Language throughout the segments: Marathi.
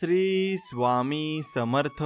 श्री स्वामी समर्थ.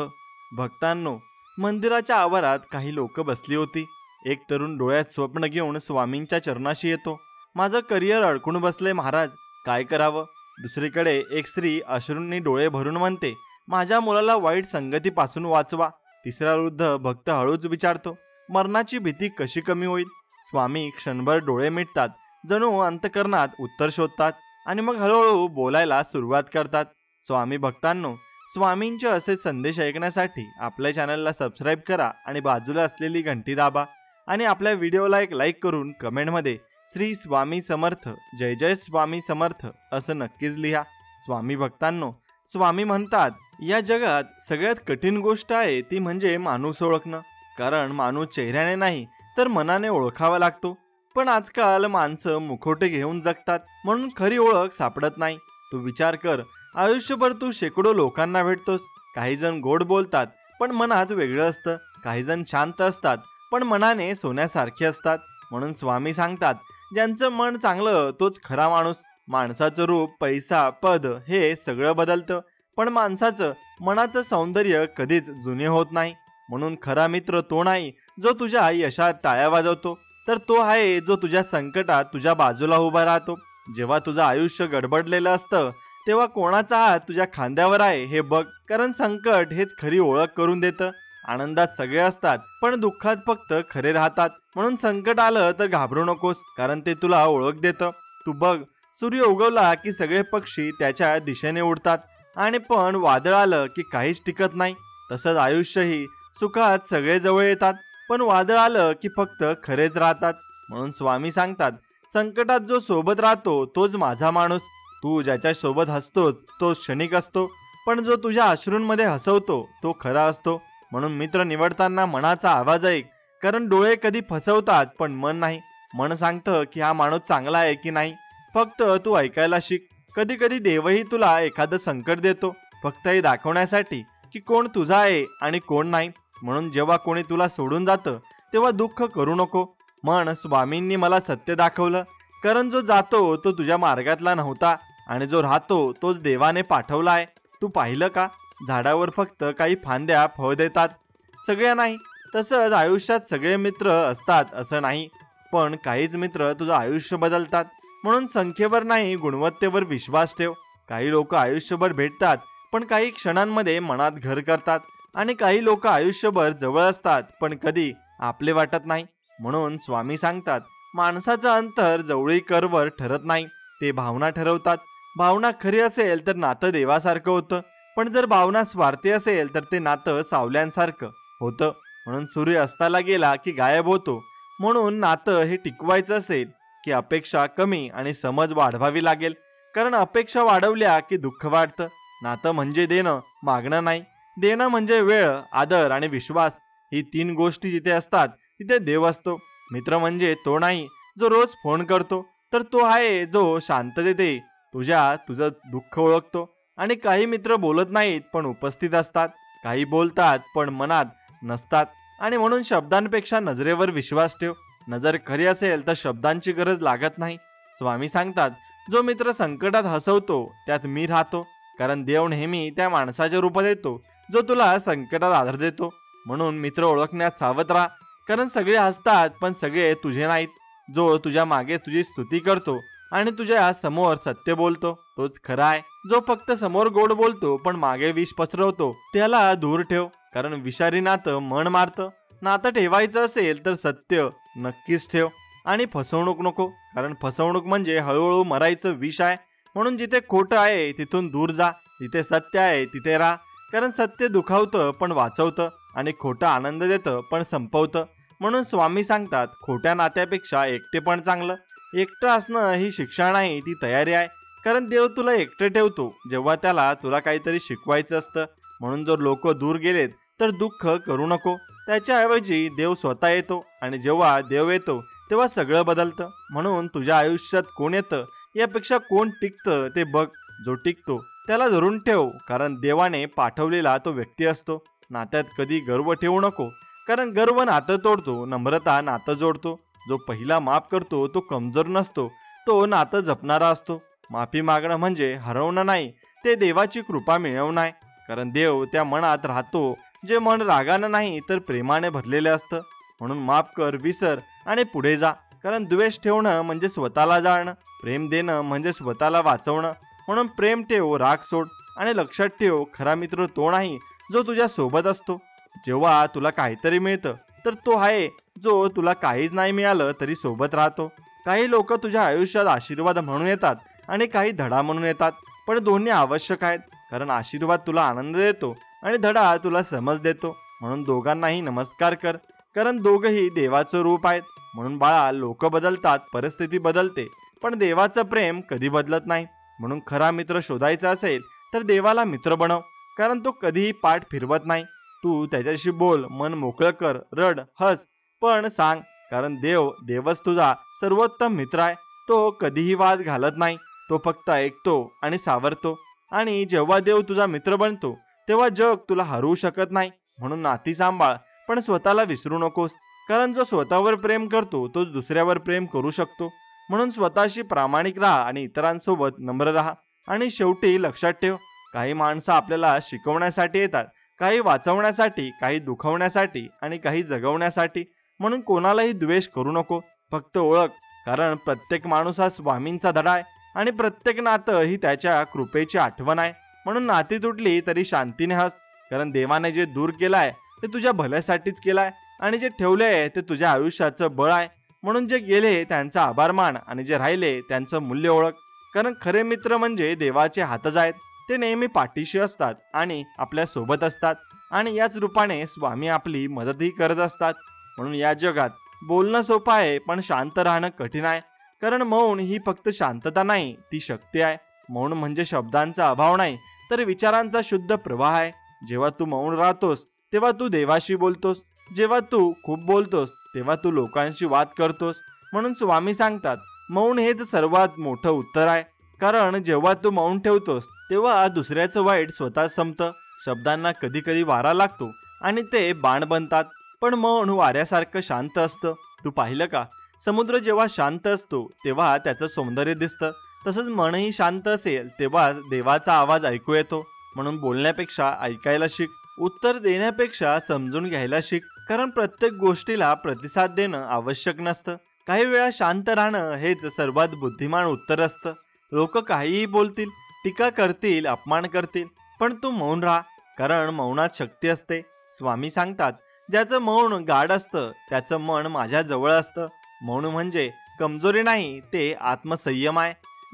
भक्तांनो, मंदिराच्या आवारात काही लोक बसली होती. एक तरुण डोळ्यात स्वप्न घेऊन स्वामींच्या चरणाशी येतो. माझं करिअर अडकून बसले महाराज, काय करावं? दुसरीकडे एक स्त्री अश्रूंनी डोळे भरून म्हणते, माझ्या मुलाला वाईट संगतीपासून वाचवा. तिसरा वृद्ध भक्त हळूच विचारतो, मरणाची भीती कशी कमी होईल? स्वामी क्षणभर डोळे मिटतात, जणू अंतकरणात उत्तर शोधतात आणि मग हळूहळू बोलायला सुरुवात करतात. स्वामी भक्तांनो, स्वामींचे असे संदेश ऐकण्यासाठी आपल्या चॅनलला सबस्क्राईब करा आणि बाजूला असलेली घंटी दाबा आणि आपल्या व्हिडिओला एक लाईक करून कमेंटमध्ये श्री स्वामी समर्थ, जय जय स्वामी समर्थ असं नक्कीच लिहा. स्वामी भक्तांनो, स्वामी म्हणतात, या जगात सगळ्यात कठीण गोष्ट आहे ती म्हणजे माणूस ओळखणं. कारण माणूस चेहऱ्याने नाही तर मनाने ओळखावा लागतो. पण आजकाल माणसं मुखवटे घेऊन जगतात म्हणून खरी ओळख सापडत नाही. तू विचार कर, आयुष्यभर तू शेकडो लोकांना भेटतोस. काही जण गोड बोलतात पण मनात वेगळं असतं. काही जण शांत असतात पण मनाने सोन्यासारखे असतात. म्हणून स्वामी सांगतात, ज्यांचं मन चांगलं तोच खरा माणूस. माणसाचं रूप, पैसा, पद हे सगळं बदलतं, पण माणसाचं मनाचं सौंदर्य कधीच जुने होत नाही. म्हणून खरा मित्र तो नाही जो तुझ्या यशात टाळ्या वाजवतो, तर तो आहे जो तुझ्या संकटात तुझ्या बाजूला उभा राहतो. जेव्हा तुझं आयुष्य गडबडलेलं असतं तेव्हा कोणाचा हात तुझ्या खांद्यावर आहे हे बघ, कारण संकट हेच खरी ओळख करून देतं. आनंदात सगळे असतात पण दुःखात फक्त खरे राहतात. म्हणून संकट आलं तर घाबरू नकोस, कारण ते तुला ओळख देतं. तू बघ, सूर्य उगवला की सगळे पक्षी त्याच्या दिशेने उडतात आणि पण वादळ आलं की काहीच टिकत नाही. तसंच आयुष्यही, सुखात सगळे जवळ येतात पण वादळ आलं की फक्त खरेच राहतात. म्हणून स्वामी सांगतात, संकटात जो सोबत राहतो तोच माझा माणूस. तू ज्याच्या सोबत हसतोस तो क्षणिक असतो, पण जो तुझ्या अश्रूंमध्ये हसवतो तो खरा असतो. म्हणून मित्र निवडताना मनाचा आवाज ऐक, कारण डोळे कधी फसवतात पण मन नाही. मन सांगतं की हा माणूस चांगला आहे की नाही, फक्त तू ऐकायला शिक. कधी कधी देवही तुला एखादं संकट देतो, फक्त हे दाखवण्यासाठी की कोण तुझा आहे आणि कोण नाही. म्हणून जेव्हा कोणी तुला सोडून जातं तेव्हा दुःख करू नको. म्हण, स्वामींनी मला सत्य दाखवलं, कारण जो जातो तो तुझ्या मार्गातला नव्हता आणि जो राहतो तोच देवाने पाठवला आहे. तू पाहिलं का, झाडावर फक्त काही फांद्या फळ देतात, सगळ्या नाही. तसंच आयुष्यात सगळे मित्र असतात असं नाही, पण काहीच मित्र तुझं आयुष्य बदलतात. म्हणून संख्येवर नाही, गुणवत्तेवर विश्वास ठेव. काही लोक आयुष्यभर भेटतात पण काही क्षणांमध्ये मनात घर करतात, आणि काही लोक आयुष्यभर जवळ असतात पण कधी आपले वाटत नाही. म्हणून स्वामी सांगतात, माणसाचं अंतर जवळीकरवर ठरत नाही, ते भावना ठरवतात. भावना खरी असेल तर नातं देवासारखं होतं, पण जर भावना स्वार्थी असेल तर ते नातं सावल्यांसारखं होतं. म्हणून सूर्य अस्ताला गेला की गायब होतो. म्हणून नातं हे टिकवायचं असेल की अपेक्षा कमी आणि समज वाढवावी लागेल, कारण अपेक्षा वाढवल्या की दुःख वाढतं. नातं म्हणजे देणं, मागणं नाही. देणं म्हणजे वेळ, आदर आणि विश्वास. ही तीन गोष्टी जिथे असतात तिथे देव असतो. मित्र म्हणजे तो नाही जो रोज फोन करतो, तर तो आहे जो शांततेत तुझं दुःख ओळखतो. आणि काही मित्र बोलत नाहीत पण उपस्थित असतात, काही बोलतात पण मनात नसतात. आणि म्हणून शब्दांपेक्षा नजरेवर विश्वास ठेव. नजर खरी असेल तर शब्दांची गरज लागत नाही. स्वामी सांगतात, जो मित्र संकटात हसवतो त्यात मी राहतो, कारण देव नेहमी त्या माणसाच्या रूपात येतो जो तुला संकटात आधार देतो. म्हणून मित्र ओळखण्यात सावध राहा, कारण सगळे हसतात पण सगळे तुझे नाहीत. जो तुझ्या मागे तुझी स्तुती करतो आणि तुझ्या समोर सत्य बोलतो तोच खरा आहे. जो फक्त समोर गोड बोलतो पण मागे विष पसरवतो त्याला दूर ठेव, कारण विषारी नातं मन मारतं. नातं ठेवायचं असेल तर सत्य नक्कीच ठेव आणि फसवणूक नको, कारण फसवणूक म्हणजे हळूहळू मरायचं विष आहे. म्हणून जिथे खोटं आहे तिथून दूर जा, जिथे सत्य आहे तिथे राहा, कारण सत्य दुखावतं पण वाचवतं आणि खोटं आनंद देतं पण संपवतं. म्हणून स्वामी सांगतात, खोट्या नात्यापेक्षा एकटेपण चांगलं. एकटं असणं ही शिक्षा नाही, ती तयारी आहे, कारण देव तुला एकटं ठेवतो जेव्हा त्याला तुला काहीतरी शिकवायचं असतं. म्हणून जर लोक दूर गेलेत तर दुःख करू नको, त्याच्याऐवजी देव स्वतः येतो आणि जेव्हा देव येतो तेव्हा सगळं बदलतं. म्हणून तुझ्या आयुष्यात कोण येतं यापेक्षा कोण टिकतं ते बघ. जो टिकतो त्याला धरून ठेव, कारण देवाने पाठवलेला तो व्यक्ती असतो. नात्यात कधी गर्व ठेवू नको, कारण गर्व नातं तोडतो, नम्रता नातं जोडतो. जो पहिला माफ करतो तो कमजोर नसतो, तो नातं जपणारा असतो. माफी मागणं म्हणजे हरवणं नाही, ते देवाची कृपा मिळवणार, कारण देव त्या मनात राहतो जे मन रागानं नाही तर प्रेमाने भरलेले असतं. म्हणून माफ कर, विसर आणि पुढे जा, कारण द्वेष ठेवणं म्हणजे स्वतःला जाळणं, प्रेम देणं म्हणजे स्वतःला वाचवणं. म्हणून प्रेम ठेव, राग सोड आणि लक्षात ठेव, खरा मित्र तो नाही जो तुझ्या सोबत असतो जेव्हा तुला काहीतरी मिळतं, तर तो आहे जो तुला काहीच नाही मिळालं तरी सोबत राहतो. काही लोक तुझ्या आयुष्यात आशीर्वाद म्हणून येतात आणि काही धडा म्हणून येतात, पण दोन्ही आवश्यक आहेत, कारण आशीर्वाद तुला आनंद देतो आणि धडा तुला समज देतो. म्हणून दोघांनाही नमस्कार कर, कारण दोघंही देवाचं रूप आहेत. म्हणून बाळा, लोक बदलतात, परिस्थिती बदलते, पण देवाचं प्रेम कधी बदलत नाही. म्हणून खरा मित्र शोधायचा असेल तर देवाला मित्र बनव, कारण तो कधीही पाठ फिरवत नाही. तू त्याच्याशी बोल, मन मोकळं कर, रड, हस, पण सांग, कारण देवच तुझा सर्वोत्तम मित्र आहे. तो कधीही वाद घालत नाही, तो फक्त ऐकतो आणि सावरतो. आणि जेव्हा देव तुझा मित्र बनतो तेव्हा जग तुला हरवू शकत नाही. म्हणून नाती सांभाळ, पण स्वतःला विसरू नकोस, कारण जो स्वतःवर प्रेम करतो तोच दुसऱ्यावर प्रेम करू शकतो. म्हणून स्वतःशी प्रामाणिक राहा आणि इतरांसोबत नम्र राहा. आणि शेवटी लक्षात ठेव, काही माणसं आपल्याला शिकवण्यासाठी येतात, काही वाचवण्यासाठी, काही दुखवण्यासाठी आणि काही जगवण्यासाठी. म्हणून कोणालाही द्वेष करू नको, फक्त ओळख, कारण प्रत्येक माणूस हा स्वामींचा धडा आहे आणि प्रत्येक नातं ही त्याच्या कृपेची आठवण आहे. म्हणून नाती तुटली तरी शांतीने हस, कारण देवाने जे दूर केलाय ते तुझ्या भल्यासाठीच केलाय आणि जे ठेवले ते तुझ्या आयुष्याचं बळ आहे. म्हणून जे गेले त्यांचा आभार मान आणि जे राहिले त्यांचं मूल्य ओळख, कारण खरे मित्र म्हणजे देवाचे हातच आहेत. ते नेहमी पाठीशी असतात आणि आपल्या सोबत असतात, आणि याच रूपाने स्वामी आपली मदतही करत असतात. म्हणून या जगात बोलणं सोपं आहे, पण शांत राहणं कठीण आहे, कारण मौन ही फक्त शांतता नाही, ती शक्ती आहे. मौन म्हणजे शब्दांचा अभाव नाही, तर विचारांचा शुद्ध प्रवाह आहे. जेव्हा तू मौन राहतोस तेव्हा तू देवाशी बोलतोस, जेव्हा तू खूप बोलतोस तेव्हा तू लोकांशी वाद करतोस. म्हणून स्वामी सांगतात, मौन हेच सर्वात मोठं उत्तर आहे, कारण जेव्हा तू मौन ठेवतोस तेव्हा दुसऱ्याचं वाईट स्वतः संपतं. शब्दांना कधी कधी वारा लागतो आणि ते बाण बनतात, पण मौन वाऱ्यासारखं शांत असतं. तू पाहिलं का, समुद्र जेव्हा शांत असतो तेव्हा त्याचं सौंदर्य दिसतं, तसंच मनही शांत असेल तेव्हा देवाचा आवाज ऐकू येतो. म्हणून बोलण्यापेक्षा ऐकायला शिक, उत्तर देण्यापेक्षा समजून घ्यायला शिक, कारण प्रत्येक गोष्टीला प्रतिसाद देणं आवश्यक नसतं. काही वेळा शांत राहणं हेच सर्वात बुद्धिमान उत्तर असतं. लोक काहीही बोलतील, टीका करतील, अपमान करतील, पण तू मौन राहा, कारण मौनात शक्ती असते. स्वामी सांगतात, ज्याचं मौन गाढ असतं त्याचं मन माझ्या जवळ असतं. मौन म्हणजे कमजोरी नाही, ते आत्मसंयम आहे.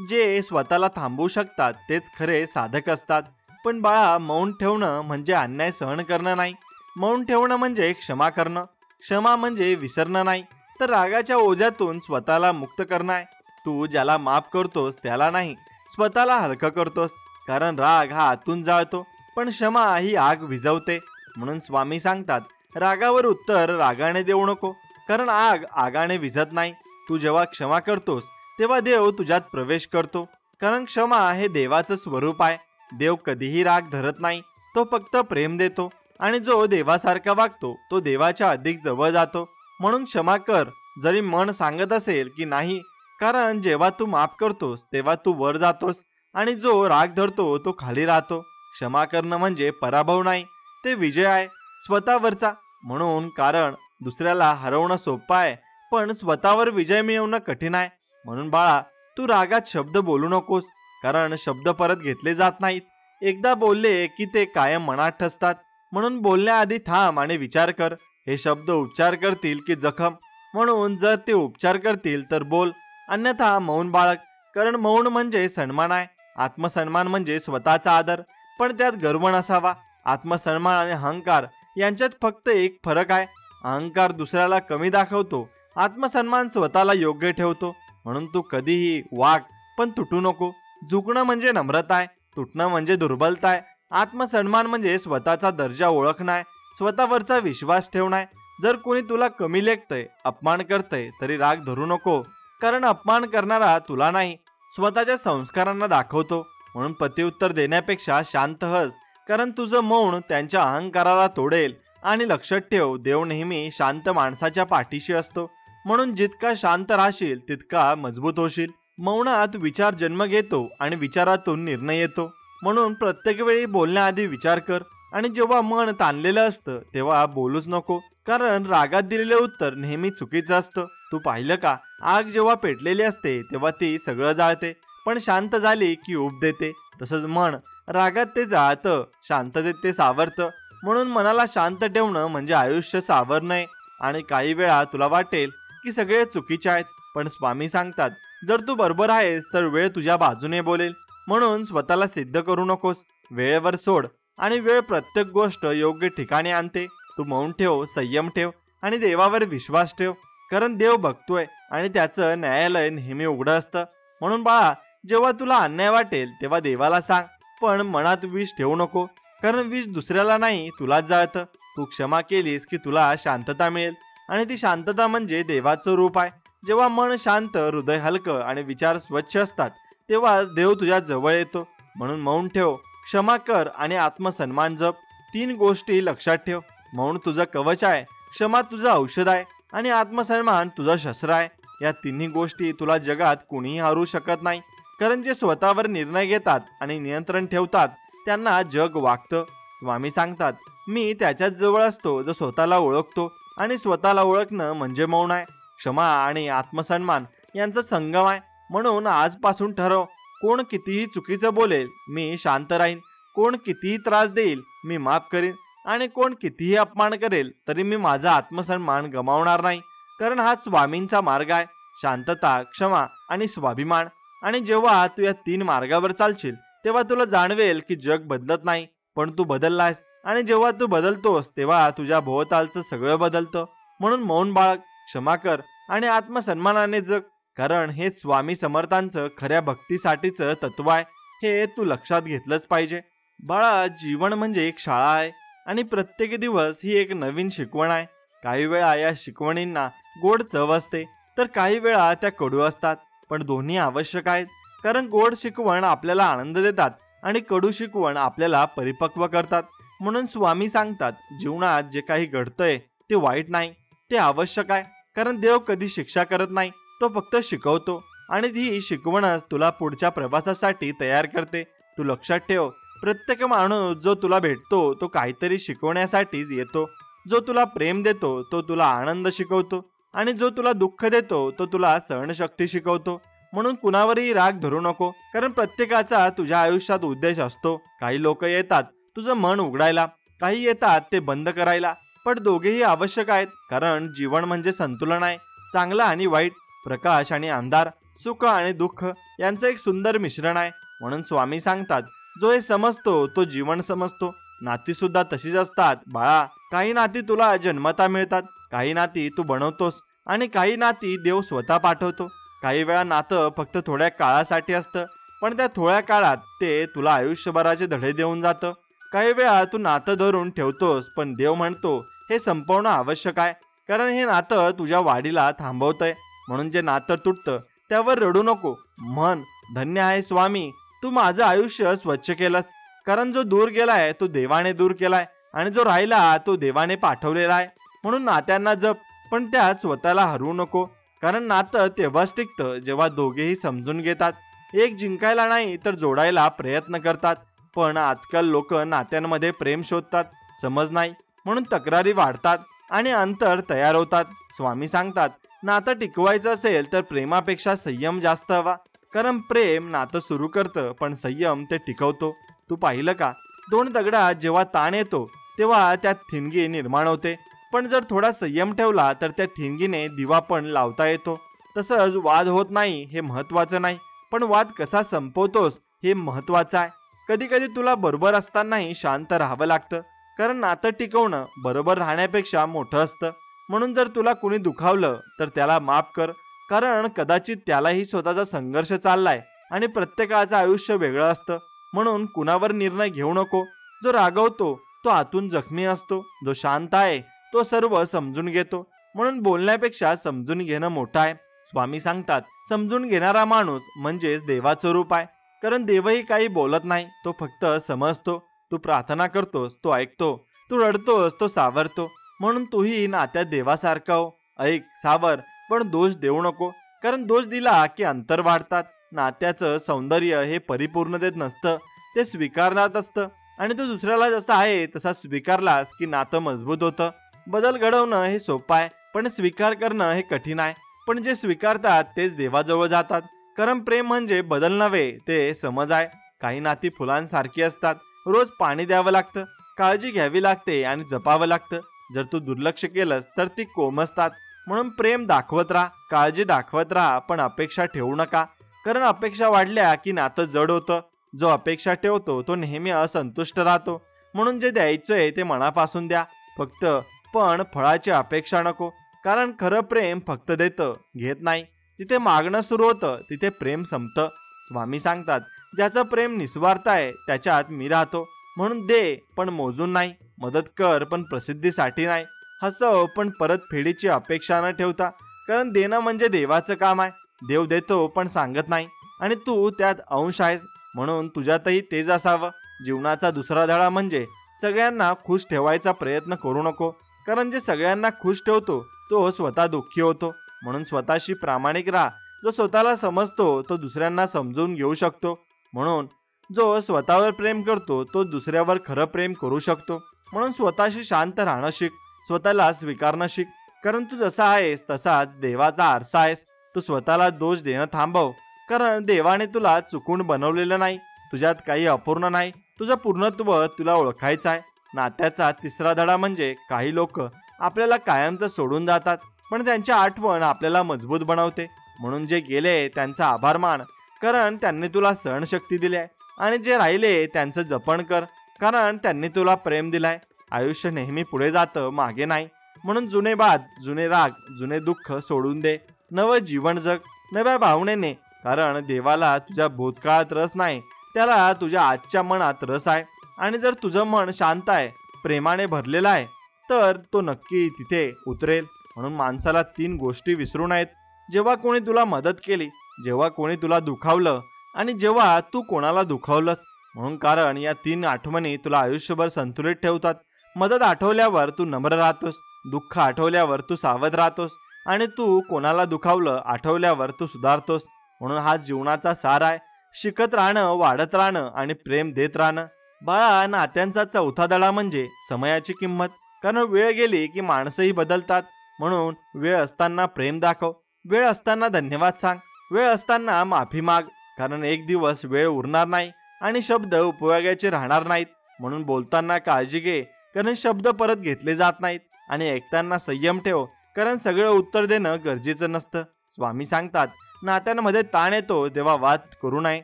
जे स्वतःला थांबवू शकतात तेच खरे साधक असतात. पण बाळा, मौन ठेवणं म्हणजे अन्याय सहन करणं नाही. मौन ठेवणं म्हणजे क्षमा करणं. क्षमा म्हणजे विसरणं नाही, तर रागाच्या ओझ्यातून स्वतःला मुक्त करणं आहे. तू ज्याला माफ करतोस त्याला नाही, स्वतःला हलकं करतोस, कारण राग हा आतून जाळतो, पण क्षमा ही आग विझवते. म्हणून स्वामी सांगतात, रागावर उत्तर रागाने देऊ नको, कारण आग आगाने विझत नाही. तू जेव्हा क्षमा करतोस तेव्हा देव तुझ्यात प्रवेश करतो, कारण क्षमा हे देवाचं स्वरूप आहे. देव कधीही राग धरत नाही, तो फक्त प्रेम देतो, आणि जो देवासारखा वागतो तो देवाच्या अधिक जवळ जातो. म्हणून क्षमा कर, जरी मन सांगत असेल की नाही, कारण जेव्हा तू माफ करतोस तेव्हा तू वर जातोस, आणि जो राग धरतो तो खाली राहतो. क्षमा करणं म्हणजे पराभव नाही, ते विजय आहे स्वतःवरचा. म्हणून कारण दुसऱ्याला हरवणं सोपं आहे, पण स्वतःवर विजय मिळवणं कठीण आहे. म्हणून बाळा, तू रागात शब्द बोलू नकोस, कारण शब्द परत घेतले जात नाहीत. एकदा बोलले की ते कायम मनात ठसतात. म्हणून बोलण्याआधी थांब आणि विचार कर, हे शब्द उपचार करतील की जखम. म्हणून जर ते उपचार करतील तर बोल, अन्यथा मौन बाळग, कारण मौन म्हणजे सन्मान आहे. आत्मसन्मान म्हणजे स्वतःचा आदर, पण त्यात गर्व नसावा. आत्मसन्मान आणि अहंकार यांच्यात फक्त एक फरक आहे. अहंकार दुसऱ्याला कमी दाखवतो, आत्मसन्मान स्वतःला योग्य ठेवतो. म्हणून तू कधीही वाग, पण तुटू नको. झुकणं म्हणजे नम्रता आहे, तुटणं म्हणजे दुर्बलता आहे. आत्मसन्मान म्हणजे स्वतःचा दर्जा ओळखणं, स्वतःवरचा विश्वास ठेवणं. जर कोणी तुला कमी लेखतंय, अपमान करतंय, तरी राग धरू नको, कारण अपमान करणारा तुला नाही, स्वतःच्या संस्कारांना दाखवतो. म्हणून प्रत्युत्तर देण्यापेक्षा शांत हस, कारण तुझं मौन त्यांच्या अहंकाराला तोडेल. आणि लक्षात ठेव, देव नेहमी शांत माणसाच्या पाठीशी असतो. म्हणून जितका शांत राहशील तितका मजबूत होशील. मौनात विचार जन्म घेतो आणि विचारातून निर्णय येतो. म्हणून प्रत्येक वेळी बोलण्याआधी विचार कर आणि जेव्हा मन ताणलेलं असतं तेव्हा बोलूच नको, कारण रागात दिलेले उत्तर नेहमी चुकीचं असतं. तू पाहिलं का, आग जेव्हा पेटलेली असते तेव्हा ती सगळं जाळते, पण शांत झाली की ऊब देते. तसंच मन रागात ते जाळतं, शांततेत ते सावरतं. म्हणून मनाला शांत ठेवणं म्हणजे आयुष्य सावरणं. आणि काही वेळा तुला वाटेल की सगळे चुकीचे आहेत, पण स्वामी सांगतात जर तू बरोबर आहेस तर वेळ तुझ्या बाजूने बोलेल. म्हणून स्वतःला सिद्ध करू नकोस, वेळेवर सोड. आणि वेळ प्रत्येक गोष्ट योग्य ठिकाणी आणते. तू मौन ठेव, संयम ठेव आणि देवावर विश्वास ठेव, कारण देव बघतोय आणि त्याचं न्यायालय नेहमी उघडं असतं. म्हणून बाळा, जेव्हा तुला अन्याय वाटेल तेव्हा देवाला सांग, पण मनात विष ठेवू नको, कारण विष दुसऱ्याला नाही तुलाच जाळतं. तू क्षमा केलीस की तुला शांतता मिळेल, आणि ती शांतता म्हणजे देवाचं रूप आहे. जेव्हा मन शांत, हृदय हलकं आणि विचार स्वच्छ असतात तेव्हा देव तुझ्या जवळ येतो. म्हणून मौन ठेव, क्षमा कर आणि आत्मसन्मान जप. 3 गोष्टी लक्षात ठेव. मौन तुझं कवच आहे, क्षमा तुझं औषध आहे आणि आत्मसन्मान तुझं शस्त्र आहे. या तिन्ही गोष्टी तुला जगात कुणीही हरू शकत नाही, कारण जे स्वतःवर निर्णय घेतात आणि नियंत्रण ठेवतात त्यांना जग वागतं. स्वामी सांगतात, मी त्याच्याच जवळ असतो जो स्वतःला ओळखतो, आणि स्वतःला ओळखणं म्हणजे मौन आहे. क्षमा आणि आत्मसन्मान यांचा संगम आहे. म्हणून आजपासून ठरव, कोण कितीही चुकीचं बोलेल मी शांत राहीन, कोण कितीही त्रास देईल मी माफ करीन, आणि कोण कितीही अपमान करेल तरी मी माझा आत्मसन्मान गमावणार नाही. कारण हा स्वामींचा मार्ग आहे, शांतता, क्षमा आणि स्वाभिमान. आणि जेव्हा तू या 3 मार्गावर चालशील तेव्हा तुला जाणवेल की जग बदलत नाही, पण तू बदललायस. आणि जेव्हा तू बदलतोस तेव्हा तुझ्या भोवतालचं सगळं बदलतं. म्हणून मौन बाळग, क्षमा कर आणि आत्मसन्मानाने जग, कारण हे स्वामी समर्थांचं खऱ्या भक्तीसाठीचं तत्व आहे. हे तू लक्षात घेतलंच पाहिजे. बाळा, जीवन म्हणजे एक शाळा आहे आणि प्रत्येक दिवस ही एक नवीन शिकवण आहे. काही वेळा या शिकवणींना गोड चव असते, तर काही वेळा त्या कडू असतात, पण दोन्ही आवश्यक आहेत. कारण गोड शिकवण आपल्याला आनंद देतात आणि कडू शिकवण आपल्याला परिपक्व करतात. म्हणून स्वामी सांगतात, जीवनात जे काही घडतंय ते वाईट नाही, ते आवश्यक आहे. कारण देव कधी शिक्षा करत नाही, तो फक्त शिकवतो, आणि ती शिकवणच तुला पुढच्या प्रवासासाठी तयार करते. तू लक्षात ठेव, प्रत्येक माणूस जो तुला भेटतो तो काहीतरी शिकवण्यासाठीच येतो. जो तुला प्रेम देतो तो तुला आनंद शिकवतो, आणि जो तुला दुःख देतो तो तुला सहनशक्ती शिकवतो. म्हणून कुणावरही राग धरू नको, कारण प्रत्येकाचा तुझ्या आयुष्यात उद्देश असतो. काही लोक येतात तुझं मन उघडायला, काही येतात ते बंद करायला, पण दोघेही आवश्यक आहेत. कारण जीवन म्हणजे संतुलन आहे, चांगला आणि वाईट, प्रकाश आणि अंधार, सुख आणि दुःख यांचं एक सुंदर मिश्रण आहे. म्हणून स्वामी सांगतात, जो हे समजतो तो जीवन समजतो. नाती सुद्धा तशीच असतात बाळा. काही नाती तुला जन्मता मिळतात, काही नाती तू बनवतोस, आणि काही नाती देव स्वतः पाठवतो. काही वेळा नातं फक्त थोड्या काळासाठी असतं, पण त्या थोड्या काळात ते तुला आयुष्यभराचे धडे देऊन जातं. काही वेळा तू नातं धरून ठेवतोस, पण देव म्हणतो हे संपवणं आवश्यक आहे, कारण हे नातं तुझ्या वाढीला थांबवतंय. म्हणून जे नातं तुटतं त्यावर रडू नको. म्हण, धन्य आहे स्वामी, तू माझं आयुष्य स्वच्छ केलंस. कारण जो दूर गेलाय तो देवाने दूर केलाय, आणि जो राहिला तो देवाने पाठवलेला आहे. म्हणून नात्यांना जप, पण त्यात स्वतःला हरवू नको. कारण नातं तेव्हाच टिकतं जेव्हा दोघेही समजून घेतात. एक जिंकायला नाही तर जोडायला प्रयत्न करतात. पण आजकाल लोक नात्यांमध्ये प्रेम शोधतात, समज नाही, म्हणून तक्रारी वाढतात आणि अंतर तयार होतात. स्वामी सांगतात, नातं टिकवायचं असेल तर प्रेमापेक्षा संयम जास्त हवा. कारण प्रेम नातं सुरू करतं, पण संयम ते टिकवतो. तू पाहिलं का, 2 दगडात जेव्हा ताण येतो तेव्हा त्यात ठिणगी निर्माण होते, पण जर थोडा संयम ठेवला तर त्या ठिणगीने दिवा पण लावता येतो. तसंच वाद होत नाही हे महत्वाचं नाही, पण वाद कसा संपवतोस हे महत्वाचं आहे. कधी कधी तुला बरोबर असतानाही शांत राहावं लागतं, कारण नातं टिकवणं बरोबर राहण्यापेक्षा मोठं असतं. म्हणून जर तुला कुणी दुखावलं तर त्याला माफ कर, कारण कदाचित त्यालाही स्वतःचा संघर्ष चाललाय आणि प्रत्येकाचं आयुष्य वेगळं असतं. म्हणून कुणावर निर्णय घेऊ नको. जो रागवतो तो आतून जखमी असतो, जो शांत आहे तो सर्व समजून घेतो. म्हणून बोलण्यापेक्षा समजून घेणं मोठं आहे. स्वामी सांगतात, समजून घेणारा माणूस म्हणजेच देवाचं रूप आहे. कारण देवही काही बोलत नाही, तो फक्त समजतो. तू प्रार्थना करतोस तो ऐकतो, तू रडतोस तो सावरतो. म्हणून तूही नात्यात देवासारखा हो, ऐक, सावर, पण दोष देऊ नको, कारण दोष दिला की अंतर वाढतात. नात्याचं सौंदर्य हे परिपूर्णतेत नसतं, ते स्वीकारण्यात असतं आणि तू दुसऱ्याला जसा आहे तसा स्वीकारलास की नातं मजबूत होतं. बदल घडवणं हे सोपं आहे, पण स्वीकार करणं हे कठीण आहे. पण जे स्वीकारतात तेच देवाजवळ जातात. कारण प्रेम म्हणजे बदल नव्हे, ते समज आहे. काही नाती फुलांसारखी असतात. रोज पाणी द्यावं लागतं, काळजी घ्यावी लागते आणि जपावं लागतं. जर तू दुर्लक्ष केलंस तर ती कोमजतात. म्हणून प्रेम दाखवत राहा, काळजी दाखवत राहा, पण अपेक्षा ठेवू नका. कारण अपेक्षा वाढल्या की नातं जड होतं. जो अपेक्षा ठेवतो तो नेहमी असंतुष्ट राहतो. म्हणून जे द्यायचंय ते मनापासून द्या फक्त, पण फळाची अपेक्षा नको. कारण खरं प्रेम फक्त देतं, घेत नाही. जिथे मागणं सुरू होतं तिथे प्रेम संपतं. स्वामी सांगतात, ज्याचं प्रेम निस्वार्थ आहे त्याच्यात मी राहतो. म्हणून दे पण मोजून नाही, मदत कर पण प्रसिद्धीसाठी नाही, हसव पण परतफेडीची अपेक्षा न ठेवता. कारण देणं म्हणजे देवाचं काम आहे. देव देतो पण सांगत नाही आणि तू त्यात अंश आहेस. म्हणून तुझ्यातही तेच असावं. जीवनाचा दुसरा धडा म्हणजे सगळ्यांना खुश ठेवायचा प्रयत्न करू नको. कारण जे सगळ्यांना खुश ठेवतो तो स्वतः दुःखी होतो. म्हणून स्वतःशी प्रामाणिक राहा. जो स्वतःला समजतो तो दुसऱ्यांना समजून घेऊ शकतो. म्हणून जो स्वतःवर प्रेम करतो तो दुसऱ्यावर खरं प्रेम करू शकतो. म्हणून स्वतःशी शांत राहणं शिक, स्वतःला स्वीकारणं शिक. कारण तू जसा आहेस तसाच देवाचा आरसा आहेस. तू स्वतःला दोष देणं थांबव. कारण देवाने तुला चुकून बनवलेलं नाही. तुझ्यात काही अपूर्ण नाही. तुझं पूर्णत्व तुला ओळखायचं आहे. नात्याचा तिसरा धडा म्हणजे काही लोक आपल्याला कायमचं सोडून जातात, पण त्यांची आठवण आपल्याला मजबूत बनवते. म्हणून जे गेले त्यांचा आभार मान, कारण त्यांनी तुला सहनशक्ती दिली आहे. आणि जे राहिले त्यांचं जपण कर, कारण त्यांनी तुला प्रेम दिलाय. आयुष्य नेहमी पुढे जातं, मागे नाही. म्हणून जुने वाद, जुने राग, जुने दुःख सोडून दे. नवं जीवन जग नव्या भावनेने. कारण देवाला तुझ्या भूतकाळात रस नाही, त्याला तुझ्या आजच्या मनात रस आहे. आणि जर तुझं मन शांत आहे, प्रेमाने भरलेलं आहे, तर तो नक्की तिथे उतरेल. म्हणून माणसाला 3 गोष्टी विसरू नयेत. जेव्हा कोणी तुला मदत केली, जेव्हा कोणी तुला दुखावलं आणि जेव्हा तू कोणाला दुखावलंस. म्हणून कारण या 3 आठवणी तुला आयुष्यभर संतुलित ठेवतात. मदत आठवल्यावर तू नम्र राहतोस, दुःख आठवल्यावर तू सावध राहतोस आणि तू कोणाला दुखावलं आठवल्यावर तू सुधारतोस. म्हणून हा जीवनाचा सार आहे. शिकत राहणं, वाढत राहणं आणि प्रेम देत राहणं. बाळा, नात्यांचा चौथा धडा म्हणजे समयाची किंमत. कारण वेळ गेली की माणसंही बदलतात. म्हणून वेळ असताना प्रेम दाखव, वेळ असताना धन्यवाद सांग, वेळ असताना माफी माग. कारण एक दिवस वेळ उरणार नाही आणि शब्द उपयोगाचे राहणार नाहीत. म्हणून बोलताना काळजी घे, कारण शब्द परत घेतले जात नाहीत. आणि ऐकताना संयम ठेव, कारण सगळं उत्तर देणं गरजेचं नसतं. स्वामी सांगतात, नात्यांमध्ये ताण येतो तेव्हा वाद करू नये.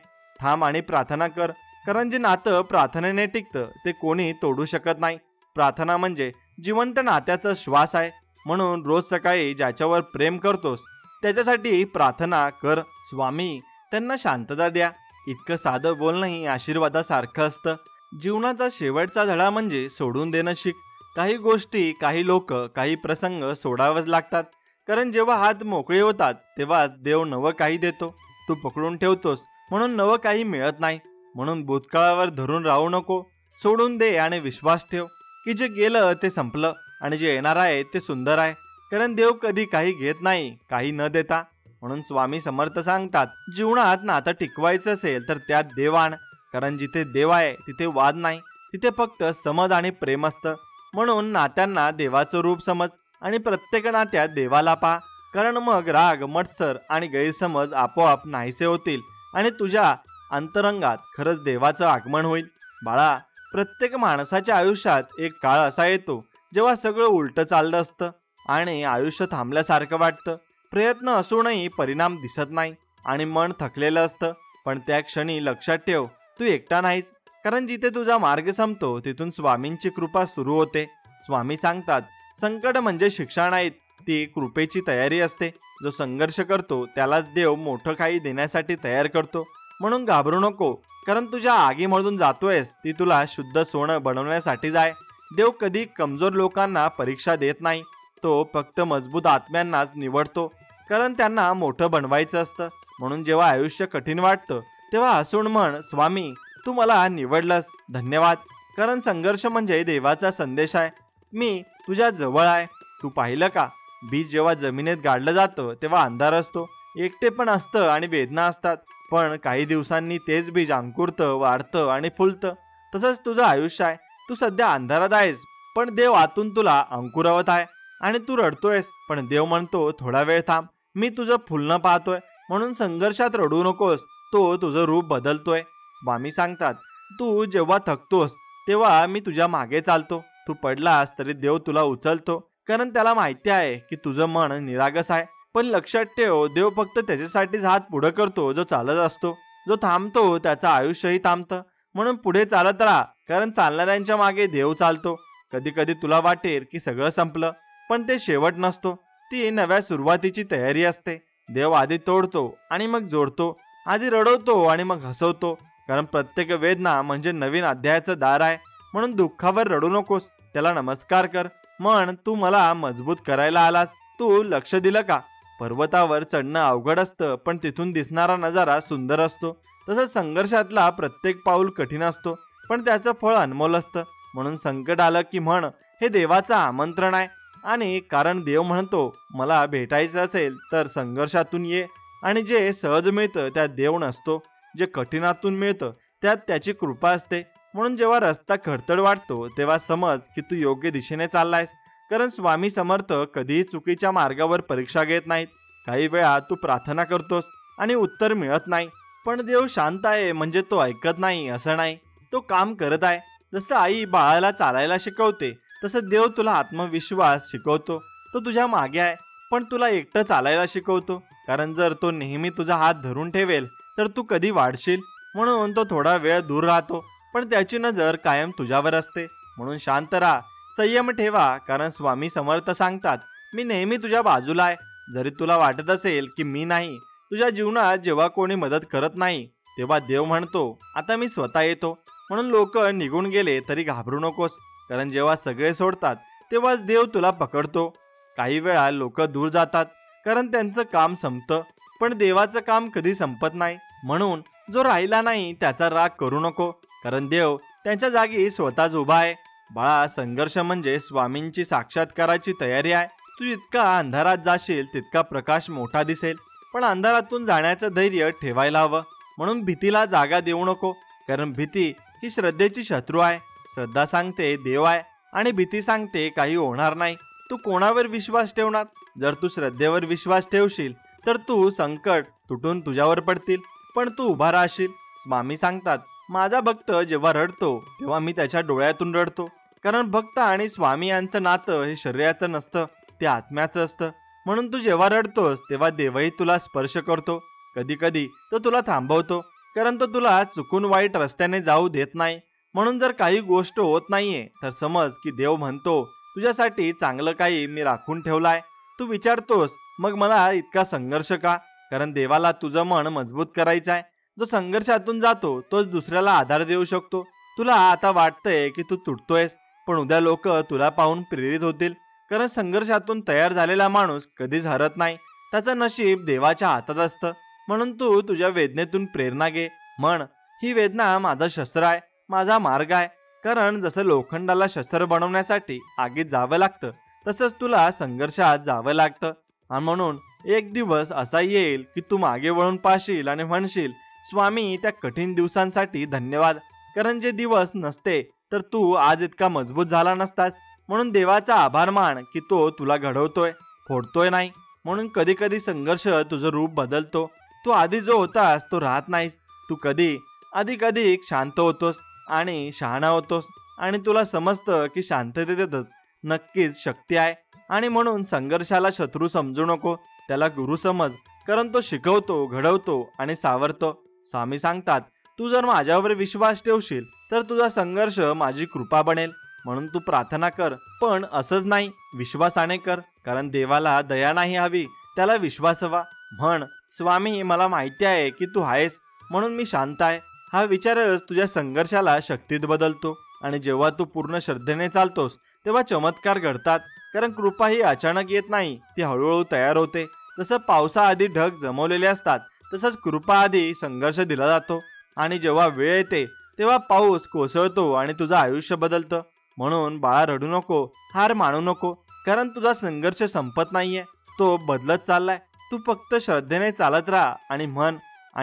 थांब आणि प्रार्थना कर. कारण जे नातं प्रार्थनेने टिकतं ते कोणी तोडू शकत नाही. प्रार्थना म्हणजे जिवंत नात्याचा श्वास आहे. म्हणून रोज सकाळी ज्याच्यावर प्रेम करतोस त्याच्यासाठी प्रार्थना कर. स्वामी, त्यांना शांतता द्या. इतकं साधं बोलणंही आशीर्वादासारखं असतं. जीवनाचा शेवटचा धडा म्हणजे सोडून देणं शिक. काही गोष्टी, काही लोक, काही प्रसंग सोडावंच लागतात. कारण जेव्हा हात मोकळे होतात तेव्हा देव नवं काही देतो. तू पकडून ठेवतोस म्हणून नवं काही मिळत नाही. म्हणून भूतकाळावर धरून राहू नको. सोडून दे आणि विश्वास ठेव की जे गेलं ते संपलं आणि जे येणार आहे ते सुंदर आहे. कारण देव कधी काही घेत नाही, काही न देता. म्हणून स्वामी समर्थ सांगतात, जीवनात नातं टिकवायचं असेल तर त्यात देव आण. कारण जिथे देव आहे तिथे वाद नाही, तिथे फक्त समज आणि प्रेम असतं. म्हणून नात्यांना देवाचं रूप समज आणि प्रत्येक नात्यात देवाला पहा. कारण मग राग, मत्सर आणि गैरसमज आपोआप नाहीसे होतील आणि तुझ्या अंतरंगात खरंच देवाचं आगमन होईल. बाळा, प्रत्येक माणसाच्या आयुष्यात एक काळ असा येतो जेव्हा सगळं उलटं चाललं असतं आणि आयुष्य थांबल्यासारखं वाटतं. प्रयत्न असूनही परिणाम दिसत नाही आणि मन थकलेलं असतं. पण त्या क्षणी लक्षात ठेव, तू एकटा नाहीस. कारण जिथे तुझा मार्ग संपतो तिथून स्वामींची कृपा सुरू होते. स्वामी सांगतात, संकट म्हणजे शिक्षा नाहीत, ती कृपेची तयारी असते. जो संघर्ष करतो त्यालाच देव मोठं काही देण्यासाठी तयार करतो. म्हणून घाबरू नको. कारण तुझ्या आगीमधून जातोयस ती तुला शुद्ध सोनं बनवण्यासाठीच आहे. देव कधी कमजोर लोकांना परीक्षा देत नाही, तो फक्त मजबूत आत्म्यांनाच निवडतो. कारण त्यांना मोठं बनवायचं असतं. म्हणून जेव्हा आयुष्य कठीण वाटतं तेव्हा हसून म्हण, स्वामी, तू मला निवडलंस, धन्यवाद. कारण संघर्ष म्हणजे देवाचा संदेश आहे, मी तुझ्या जवळ आहे. तू पाहिलं का, बीज जेव्हा जमिनीत गाडलं जातं तेव्हा अंधार असतो. एकटेपण असतं आणि वेदना असतात, पण काही दिवसांनी तेच बीज अंकुरतं, वाढतं आणि फुलतं. तसंच तुझं आयुष्य आहे. तू सध्या अंधारात आहेस, पण देव आतून तुला अंकुरवत आहे. आणि तू रडतोयस, पण देव म्हणतो थोडा वेळ थांब, मी तुझं फुलणं पाहतोय. म्हणून संघर्षात रडू नकोस, तो तुझं रूप बदलतोय. स्वामी सांगतात, तू जेव्हा थकतोस तेव्हा मी तुझ्या मागे चालतो. तू पडलास तरी देव तुला उचलतो, कारण त्याला माहिती आहे की तुझं मन निरागस आहे. पण लक्षात ठेव, देव फक्त त्याच्यासाठीच हात पुढे करतो जो चालत असतो. जो थांबतो त्याचं आयुष्यही थांबतं. म्हणून पुढे चालत राहा, कारण चालणाऱ्यांच्या मागे देव चालतो. कधी कधी तुला वाटेल की सगळं संपलं, पण ते शेवट नसतो. ती नव्या सुरुवातीची तयारी असते. देव आधी तोडतो आणि मग जोडतो, आधी रडवतो आणि मग हसवतो. कारण प्रत्येक वेदना म्हणजे नवीन अध्यायाचं दार आहे. म्हणून दुःखावर रडू नकोस, त्याला नमस्कार कर. म्हण, तू मला मजबूत करायला आलास. तू लक्ष दिलं का? पर्वतावर चढणं अवघड असतं, पण तिथून दिसणारा नजारा सुंदर असतो. तसंच संघर्षातला प्रत्येक पाऊल कठीण असतो, पण त्याचं फळ अनमोल असतं. म्हणून संकट आलं की म्हण, हे देवाचं आमंत्रण आहे. आणि कारण देव म्हणतो, मला भेटायचं असेल तर संघर्षातून ये. आणि जे सहज मिळतं त्यात देव नसतो, जे कठीणातून मिळतं त्यात त्याची कृपा असते. म्हणून जेव्हा रस्ता खडतर वाटतो तेव्हा समज की तू योग्य दिशेने चाललायस. कारण स्वामी समर्थ कधीही चुकीच्या मार्गावर परीक्षा घेत नाहीत. काही वेळा तू प्रार्थना करतोस आणि उत्तर मिळत नाही, पण देव शांत आहे म्हणजे तो ऐकत नाही असं नाही, तो काम करत आहे. जसं आई बाळाला चालायला शिकवते, तसं देव तुला आत्मविश्वास शिकवतो. तो तुझ्या मागे आहे, पण तुला एकटं चालायला शिकवतो. कारण जर तो नेहमी तुझा हात धरून ठेवेल तर तू कधी वाढशील. म्हणून तो थोडा वेळ दूर राहतो, पण त्याची नजर कायम तुझ्यावर असते. म्हणून शांत राहा, संयम ठेवा, कारण स्वामी समर्थ सांगतात, मी नेहमी तुझ्या बाजूला आहे. जरी तुला वाटत असेल की मी नाही, तुझ्या जीवनात जेव्हा कोणी मदत करत नाही तेव्हा देव म्हणतो, आता मी स्वतः येतो. म्हणून लोक निघून गेले तरी घाबरू नकोस, कारण जेव्हा सगळे सोडतात तेव्हाच देव तुला पकडतो. काही वेळा लोक दूर जातात कारण त्यांचं काम संपतं, पण देवाचं काम कधी संपत नाही. म्हणून जो राहिला नाही त्याचा राग करू नको, कारण देव त्यांच्या जागी स्वतःच उभा आहे. बाळा, संघर्ष म्हणजे स्वामींची साक्षात्काराची तयारी आहे. तू जितका अंधारात जाशील तितका प्रकाश मोठा दिसेल, पण अंधारातून जाण्याचं धैर्य ठेवायला हवं. म्हणून भीतीला जागा देऊ नको, कारण भीती ही श्रद्धेची शत्रू आहे. श्रद्धा सांगते देव आहे आणि भीती सांगते काही होणार नाही. तू कोणावर विश्वास ठेवणार? जर तू श्रद्धेवर विश्वास ठेवशील तर तू संकट तुटून तुझ्यावर पडतील, पण तू उभा राहशील. स्वामी सांगतात, माझा भक्त जेव्हा रडतो तेव्हा मी त्याच्या डोळ्यातून रडतो. कारण भक्त आणि स्वामी यांचं नातं हे शरीराचं नसतं, ते आत्म्याचं असतं. म्हणून तू जेव्हा रडतोस तेव्हा देवही तुला स्पर्श करतो. कधी कधी तो तुला थांबवतो, कारण तो तुला चुकून वाईट रस्त्याने जाऊ देत नाही. म्हणून जर काही गोष्ट होत नाहीये तर समज की देव म्हणतो, तुझ्यासाठी चांगलं काही मी राखून ठेवलाय. तू विचारतोस, मग मला इतका संघर्ष का? कारण देवाला तुझं मन मजबूत करायचं आहे. जो संघर्षातून जातो तोच दुसऱ्याला आधार देऊ शकतो. तुला आता वाटतंय की तू तुटतोयस, पण उद्या लोक तुला पाहून प्रेरित होतील. कारण संघर्षातून तयार झालेला माणूस कधीच हरत नाही, त्याचं नशीब देवाच्या हातात असतं. म्हणून तू तुझ्या वेदनेतून प्रेरणा घे. म्हण, ही वेदना माझं शस्त्र आहे, माझा मार्ग आहे. कारण जसं लोखंडाला शस्त्र बनवण्यासाठी आगीत जावं लागतं, तसंच तुला संघर्षात जावं लागतं. आणि म्हणून एक दिवस असा येईल की तू मागे वळून पाहशील आणि म्हणशील, स्वामी, त्या कठीण दिवसांसाठी धन्यवाद. कारण जे दिवस नसते तर तू आज इतका मजबूत झाला नसतास. म्हणून देवाचा आभार मान की तो तुला घडवतोय, फोडतोय नाही. म्हणून कधी कधी संघर्ष तुझं रूप बदलतो. तू आधी जो होतास तो राहत नाहीस. तू कधी अधिक अधिक शांत होतोस आणि शहाणा होतोस. आणि तुला समजतं की शांततेतच नक्कीच शक्ती आहे. आणि म्हणून संघर्षाला शत्रू समजू नको, त्याला गुरु समज. कारण तो शिकवतो, घडवतो आणि सावरतो. स्वामी सांगतात, तू जर माझ्यावर विश्वास ठेवशील तर तुझा संघर्ष माझी कृपा बनेल. म्हणून तू प्रार्थना कर, पण असंच नाही, विश्वासाने कर. कारण देवाला दया नाही हवी, त्याला विश्वास हवा. म्हण, स्वामी, मला माहिती आहे की तू आहेस, म्हणून मी शांत आहे. हा विचारच तुझ्या संघर्षाला शक्तीत बदलतो. आणि जेव्हा तू पूर्ण श्रद्धेने चालतोस तेव्हा चमत्कार घडतात. कारण कृपा ही अचानक येत नाही, ती हळूहळू तयार होते. जसं पावसाआधी ढग जमवलेले असतात, तसंच कृपा आधी संघर्ष दिला जातो. आणि जेव्हा वेळ येते तेव्हा पाऊस कोसळतो आणि तुझं आयुष्य बदलतं. म्हणून बाळा, रडू नको, हार मानू नको. कारण तुझा संघर्ष संपत नाहीये, तो बदलत चाललाय. तू फक्त श्रद्धेने चालत राहा आणि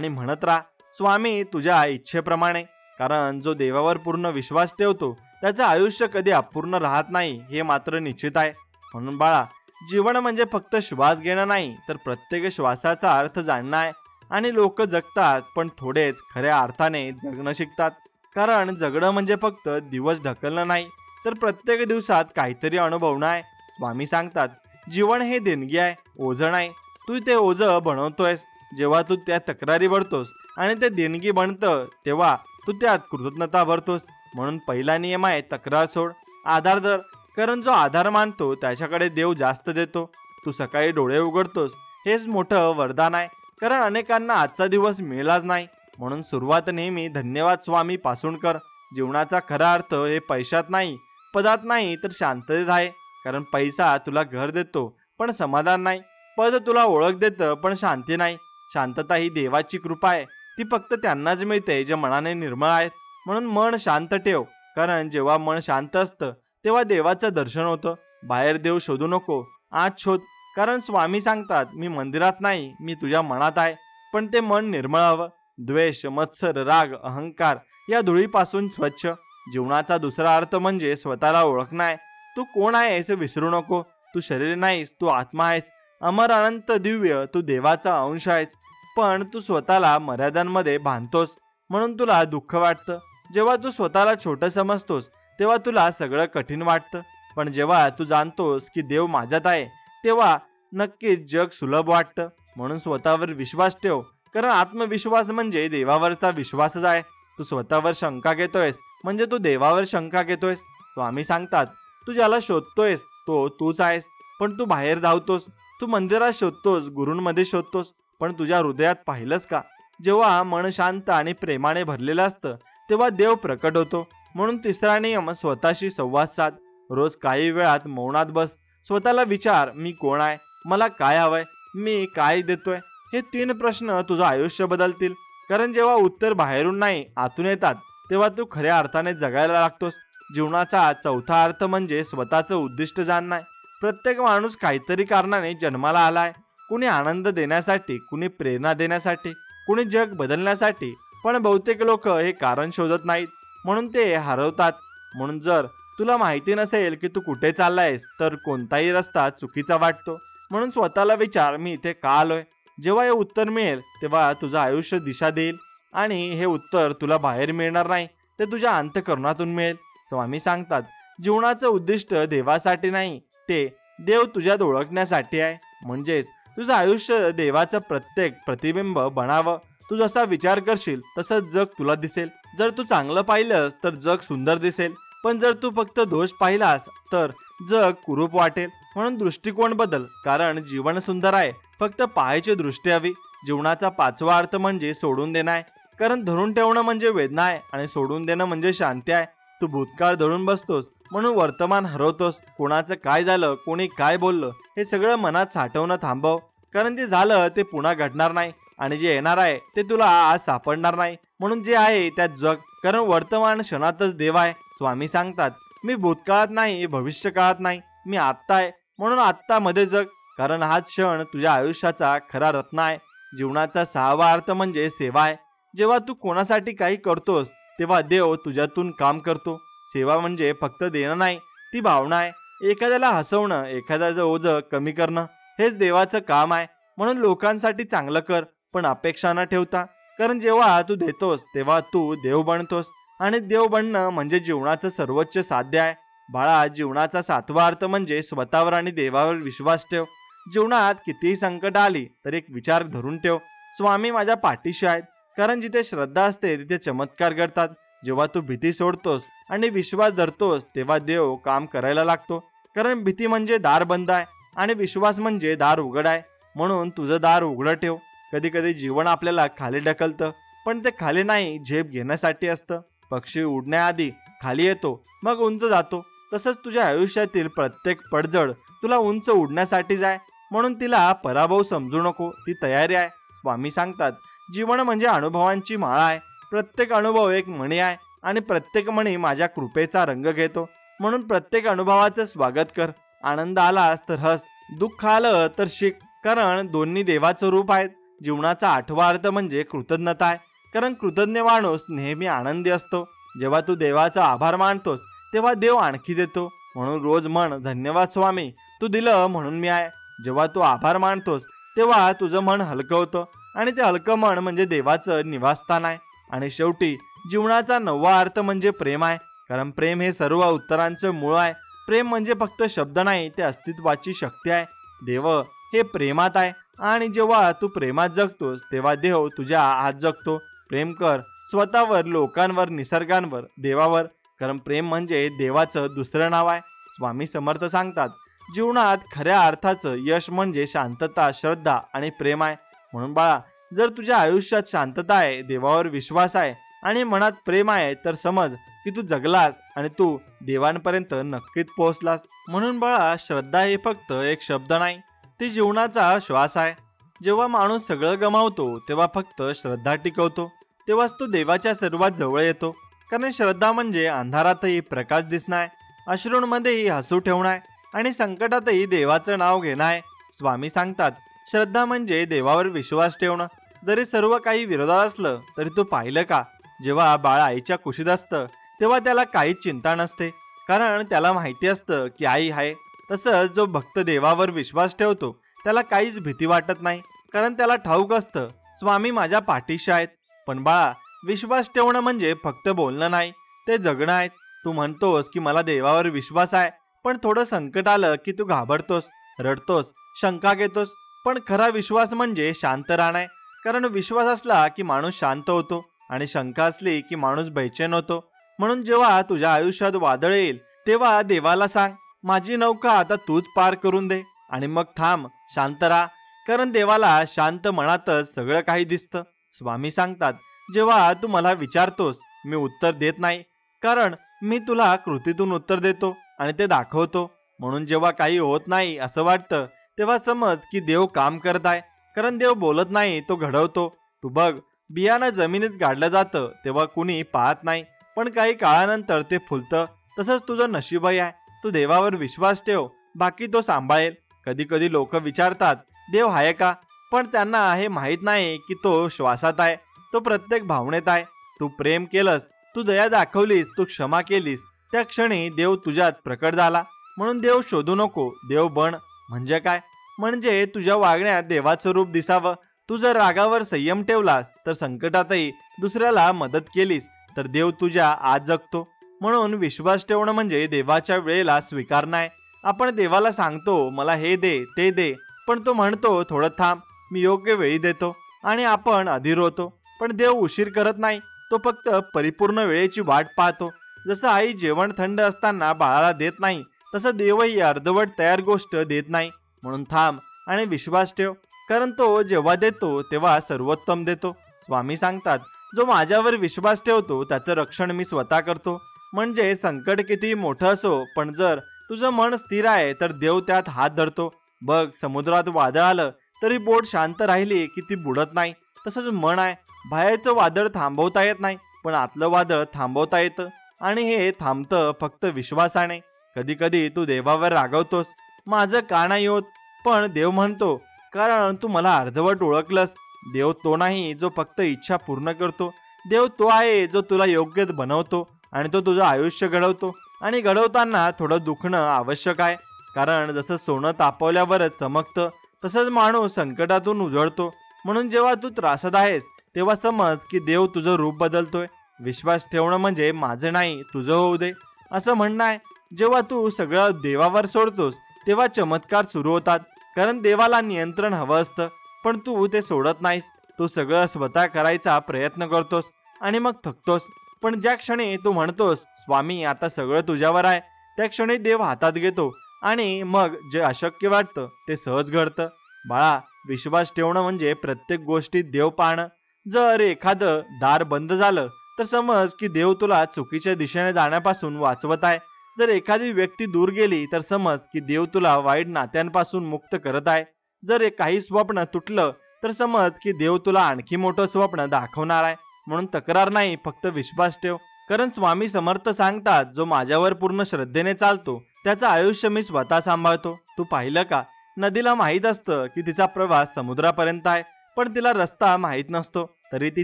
म्हणत राहा, स्वामी तुझ्या इच्छेप्रमाणे. कारण जो देवावर पूर्ण विश्वास ठेवतो त्याचं आयुष्य कधी अपूर्ण राहत नाही, हे मात्र निश्चित आहे. म्हणून बाळा, जीवन म्हणजे फक्त श्वास घेणं नाही, तर प्रत्येक श्वासाचा अर्थ जाणणं आहे. आणि लोक जगतात पण थोडेच खऱ्या अर्थाने जगणं शिकतात. कारण जगणं म्हणजे फक्त दिवस ढकलणं नाही, तर प्रत्येक दिवसात काहीतरी अनुभवणं आहे. स्वामी सांगतात, जीवन हे देणगी आहे, ओझं नाही. तू ते ओझं बनवतोयस. जेव्हा तू त्या तक्रारी भरतोस आणि ते देणगी बनतं, तेव्हा तू त्यात कृतज्ञता भरतोस. म्हणून पहिला नियम आहे, तक्रार सोड, आधार धर. कारण जो आधार मानतो त्याच्याकडे देव जास्त देतो. तू सकाळी डोळे उघडतोस, हेच मोठं वरदान आहे. कारण अनेकांना आजचा दिवस मिळालाच नाही. म्हणून सुरुवात नेहमी धन्यवाद स्वामी पासून कर. जीवनाचा खरा अर्थ हे पैशात नाही, पदात नाही, तर शांततेत आहे. कारण पैसा तुला घर देतो पण समाधान नाही. पद तुला ओळख देतं पण शांती नाही. शांतता ही देवाची कृपा आहे. ती फक्त त्यांनाच मिळते जे मनाने निर्मळ आहेत. म्हणून मन शांत ठेव. कारण जेव्हा मन शांत असतं तेव्हा देवाचं दर्शन होतं. बाहेर देव शोधू नको, आत शोध. कारण स्वामी सांगतात, मी मंदिरात नाही, मी तुझ्या मनात आहे. पण ते मन निर्मळ हवं. द्वेष, मत्सर, राग, अहंकार या धुळीपासून स्वच्छ. जीवनाचा दुसरा अर्थ म्हणजे स्वतःला ओळखणं आहे. तू कोण आहेस हे विसरू नको. तू शरीर नाहीस, तू आत्मा आहेस. अमर, अनंत, दिव्य. तू देवाचा अंश आहेस. पण तू स्वतःला मर्यादांमध्ये बांधतोस म्हणून तुला दुःख वाटतं. जेव्हा तू स्वतःला छोटं समजतोस तेव्हा तुला सगळं कठीण वाटतं. पण जेव्हा तू जाणतोस की देव माझ्यात आहे, तेव्हा नक्कीच जग सुलभ वाटतं. म्हणून स्वतःवर विश्वास ठेव. कारण आत्मविश्वास म्हणजे देवावरचा विश्वासच आहे. तू स्वतःवर शंका घेतोयस म्हणजे तू देवावर शंका घेतोयस. स्वामी सांगतात, तू ज्याला शोधतोयस तो तूच आहेस. पण तू बाहेर धावतोस, तू मंदिरात शोधतोस, गुरूंमध्ये शोधतोस, पण तुझ्या हृदयात पाहिलंस का? जेव्हा मन शांत आणि प्रेमाने भरलेलं असतं तेव्हा देव प्रकट होतो. म्हणून तिसरा नियम, स्वतःशी संवाद साध. रोज काही वेळात मौनात बस. स्वतःला विचार, मी कोण आहे, मला काय हवंय, मी काय देतोय. हे 3 प्रश्न तुझं आयुष्य बदलतील. कारण जेव्हा उत्तर बाहेरून नाही आतून येतात तेव्हा तू खऱ्या अर्थाने जगायला लागतोस. जीवनाचा चौथा अर्थ म्हणजे स्वतःचं उद्दिष्ट जाणणं आहे. प्रत्येक माणूस काहीतरी कारणाने जन्माला आलाय. कुणी आनंद देण्यासाठी, कुणी प्रेरणा देण्यासाठी, कुणी जग बदलण्यासाठी. पण बहुतेक लोक हे कारण शोधत नाहीत म्हणून ते हरवतात. म्हणून जर तुला माहिती नसेल की तू कुठे चाललायस तर कोणताही रस्ता चुकीचा वाटतो. म्हणून स्वतःला विचार, मी इथे का आलोय. जेव्हा हे उत्तर मिळेल तेव्हा तुझं आयुष्य दिशा देईल. आणि हे उत्तर तुला बाहेर मिळणार नाही, ते तुझ्या अंतःकरणातून मिळेल. स्वामी सांगतात, जीवनाचं उद्दिष्ट देवासाठी नाही, ते देव तुझ्यात ओळखण्यासाठी आहे. म्हणजेच तुझं आयुष्य देवाचं प्रत्येक प्रतिबिंब बनावं. तू जसा विचार करशील तसंच जग तुला दिसेल. जर तू चांगलं पाहिलंस तर जग सुंदर दिसेल. पण जर तू फक्त दोष पाहिलास तर जग कुरूप वाटेल. म्हणून दृष्टिकोन बदल. कारण जीवन सुंदर आहे, फक्त पाहायची दृष्टी हवी. जीवनाचा 5वा अर्थ म्हणजे सोडून देणं आहे. कारण धरून ठेवणं म्हणजे वेदना आहे आणि सोडून देणं म्हणजे शांती आहे. तू भूतकाळ धरून बसतोस म्हणून वर्तमान हरवतोस. कोणाचं काय झालं, कोणी काय बोललं, हे सगळं मनात साठवणं थांबव. कारण जे झालं ते पुन्हा घडणार नाही आणि जे येणार आहे ते तुला आज सापडणार नाही. म्हणून जे आहे त्यात जग. कारण वर्तमान क्षणातच देव आहे. स्वामी सांगतात, मी भूतकाळात नाही, भविष्य काळात नाही, मी आत्ता आहे. म्हणून आत्ता मध्ये जग. कारण हाच क्षण तुझ्या आयुष्याचा खरा रत्न आहे. जीवनाचा 6वा अर्थ म्हणजे सेवा आहे. जेव्हा तू कोणासाठी काही करतोस तेव्हा देव तुझ्यातून काम करतो. सेवा म्हणजे फक्त देणं नाही, ती भावना आहे. एखाद्याला हसवणं, एखाद्याचं ओझं कमी करणं, हेच देवाचं काम आहे. म्हणून लोकांसाठी चांगलं कर, पण अपेक्षा न ठेवता. कारण जेव्हा तू देतोस तेव्हा तू देव बनतोस. आणि देव बनणं म्हणजे जीवनाचं सर्वोच्च साध्य आहे. बाळा, जीवनाचा 7वा अर्थ म्हणजे स्वतःवर आणि देवावर विश्वास ठेव. जीवनात कितीही संकट आली तर एक विचार धरून ठेव, स्वामी माझ्या पाठीशी आहेत. कारण जिथे श्रद्धा असते तिथे चमत्कार घडतात. जेव्हा तू भीती सोडतोस आणि विश्वास धरतोस तेव्हा देव काम करायला लागतो. कारण भीती म्हणजे दार बंद आहे आणि विश्वास म्हणजे दार उघड आहे. म्हणून तुझं दार उघडं ठेव. कधी कधी जीवन आपल्याला खाली ढकलतं, पण ते खाली नाही, झेप घेण्यासाठी असतं. पक्षी उडण्याआधी खाली येतो, मग उंच जातो. तसंच तुझ्या आयुष्यातील प्रत्येक पडझड तुला उंच उडण्यासाठीच आहे. म्हणून तिला पराभव समजू नको, ती तयारी आहे. स्वामी सांगतात, जीवन म्हणजे अनुभवांची माळा आहे. प्रत्येक अनुभव एक मणी आहे आणि प्रत्येक मणी माझ्या कृपेचा रंग घेतो. म्हणून प्रत्येक अनुभवाचं स्वागत कर. आनंद आलास तर हस, दुःख आलं तर शिक. कारण दोन्ही देवाचं रूप आहेत. जीवनाचा आठवा अर्थ म्हणजे कृतज्ञता आहे, कारण कृतज्ञ माणूस नेहमी आनंदी असतो. जेव्हा तू देवाचा आभार मानतोस तेव्हा देव आणखी देतो. म्हणून रोज म्हण, धन्यवाद स्वामी, तू दिलं म्हणून मी आहे. जेव्हा तू आभार मानतोस तेव्हा तुझं मन हलकं होतं आणि ते हलकं मन म्हणजे देवाचं निवासस्थान आहे. आणि शेवटी जीवनाचा नववा अर्थ म्हणजे प्रेम आहे, कारण प्रेम हे सर्व उत्तरांचं मूळ आहे. प्रेम म्हणजे फक्त शब्द नाही, ते अस्तित्वाची शक्ती आहे. देव हे प्रेमात आहे आणि जेव्हा तू प्रेमात जगतोस तेव्हा देव तुझ्या आत जगतो. प्रेम कर स्वतःवर, लोकांवर, निसर्गांवर, देवावर, कारण प्रेम म्हणजे देवाचं दुसरं नाव आहे. स्वामी समर्थ सांगतात, जीवनात खऱ्या अर्थाचं यश म्हणजे शांतता, श्रद्धा आणि प्रेम आहे. म्हणून बाळा, जर तुझ्या आयुष्यात शांतता आहे, देवावर विश्वास आहे आणि मनात प्रेम आहे, तर समज की तू जगलास आणि तू देवांपर्यंत नक्कीच पोहोचलास. म्हणून बाळा, श्रद्धा हे फक्त एक शब्द नाही, ती जीवनाचा श्वास आहे. जेव्हा माणूस सगळं गमावतो तेव्हा फक्त श्रद्धा टिकवतो, तेव्हाच तो देवाच्या सर्वात जवळ येतो. कारण श्रद्धा म्हणजे अंधारातही प्रकाश दिसणं आहे, अश्रूंमध्येही हसू ठेवणं आहे आणि संकटातही देवाचं नाव घेणं आहे. स्वामी सांगतात, श्रद्धा म्हणजे देवावर विश्वास ठेवणं. जरी सर्व काही विरोधात असलं तरी तू पाहिलं का, जेव्हा बाळ आईच्या कुशीत असतं तेव्हा त्याला काहीच चिंता नसते, कारण त्याला माहिती असतं की आई आहे. तसंच जो भक्त देवावर विश्वास ठेवतो त्याला काहीच भीती वाटत नाही, कारण त्याला ठाऊक असतं स्वामी माझ्या पाठीशी आहेत. पण बाळा, विश्वास ठेवणं म्हणजे फक्त बोलणं नाही, ते जगणं आहे. तू म्हणतोस की मला देवावर विश्वास आहे, पण थोडं संकट आलं की तू घाबरतोस, रडतोस, शंका घेतोस. पण खरा विश्वास म्हणजे शांत राहणं, कारण विश्वास असला की माणूस शांत होतो आणि शंका असली की माणूस बेचैन होतो. म्हणून जेव्हा तुझ्या आयुष्यात वादळ येईल तेव्हा देवाला सांग, माझी नौका आता तूच पार करून दे. आणि मग थांब, शांत राहा, कारण देवाला शांत मनातच सगळं काही दिसतं. स्वामी सांगतात, जेव्हा तू मला विचारतोस मी उत्तर देत नाही, कारण मी तुला कृतीतून उत्तर देतो आणि ते दाखवतो. म्हणून जेव्हा काही होत नाही असं वाटतं तेव्हा समज की देव काम करत आहे, कारण देव बोलत नाही, तो घडवतो. तू बघ, बियाणं जमिनीत गाडलं जातं तेव्हा कुणी पाहत नाही, पण काही काळानंतर ते फुलतं. तसंच तुझं नशीबही आहे. तू देवावर विश्वास ठेव, बाकी तो सांभाळेल. कधी कधी लोक विचारतात देव आहे का, पण त्यांना हे माहीत नाही की तो श्वासात आहे, तो प्रत्येक भावनेत आहे. तू प्रेम केलंस, तू दया दाखवलीस, तू क्षमा केलीस, त्या क्षणी देव तुझ्यात प्रकट झाला. म्हणून देव शोधू नको, देव बन. म्हणजे काय, म्हणजे तुझ्या वागण्यात देवाचं रूप दिसावं. तू जर रागावर संयम ठेवलास, तर संकटातही दुसऱ्याला मदत केलीस, तर देव तुझ्या आत जगतो. म्हणून विश्वास ठेवणं म्हणजे देवाच्या वेळेला स्वीकार नाही. आपण देवाला सांगतो मला हे दे, ते दे, पण तो म्हणतो थोडं थांब, मी योग्य वेळी देतो, आणि आपण अधीर होतो. पण देव उशीर करत नाही, तो फक्त परिपूर्ण वेळेची वाट पाहतो. जसं आई जेवण थंड असताना बाळाला देत नाही, तसं देवही अर्धवट तयार गोष्ट देत नाही. म्हणून थांब आणि विश्वास ठेव, कारण तो जेव्हा देतो तेव्हा सर्वोत्तम देतो. स्वामी सांगतात, जो माझ्यावर विश्वास ठेवतो त्याचं रक्षण मी स्वतः करतो. म्हणजे संकट किती मोठं असो, पण जर तुझं मन स्थिर आहे तर देव त्यात हात धरतो. बघ, समुद्रात वादळ आलं तरी बोट शांत राहिली की ती बुडत नाही. तसंच मन आहे, बाहेरचं वादळ थांबवता येत नाही, पण आतलं वादळ थांबवता येतं, आणि हे थांबतं फक्त विश्वासाने. कधी कधी तू देवावर रागवतोस, माझं का नाही होत, पण देव म्हणतो कारण तू मला अर्धवट ओळखलंस. देव तो नाही जो फक्त इच्छा पूर्ण करतो, देव तो आहे जो तुला योग्य बनवतो आणि तो तुझं आयुष्य घडवतो. आणि घडवताना थोडं दुखणं आवश्यक आहे, कारण जसं सोनं तापवल्यावरच चमकतं, तसंच माणूस संकटातून उजळतो. म्हणून जेव्हा तू त्रासात आहेस तेव्हा समज की देव तुझं रूप बदलतोय. विश्वास ठेवणं म्हणजे माझं नाही, तुझं होऊ दे असं म्हणणं आहे. जेव्हा तू सगळं देवावर सोडतोस तेव्हा चमत्कार सुरू होतात, कारण देवाला नियंत्रण हवं असतं, पण तू ते सोडत नाहीस. तू सगळं स्वतः करायचा प्रयत्न करतोस आणि मग थकतोस. पण ज्या क्षणी तू म्हणतोस स्वामी आता सगळं तुझ्यावर आहे, त्या क्षणी देव हातात घेतो आणि मग जे अशक्य वाटतं ते सहज घडतं. बाळा, विश्वास ठेवणं म्हणजे प्रत्येक गोष्टीत देव पाहणं. जर एखादं दार बंद झालं तर समज की देव तुला चुकीच्या दिशेने जाण्यापासून वाचवत आहे. जर एखादी व्यक्ती दूर गेली तर समज की देव तुला वाईट नात्यांपासून मुक्त करत आहे. जर काही स्वप्न तुटलं तर समज की देव तुला आणखी मोठं स्वप्न दाखवणार आहे. म्हणून तक्रार नाही, फक्त विश्वास ठेव, कारण स्वामी समर्थ सांगतात, जो माझ्यावर पूर्ण श्रद्धेने चालतो त्याचं आयुष्य मी स्वतः सांभाळतो. तू पाहिलं का, नदीला माहीत असतं की तिचा प्रवास समुद्रापर्यंत आहे, पण तिला रस्ता माहीत नसतो तरी ती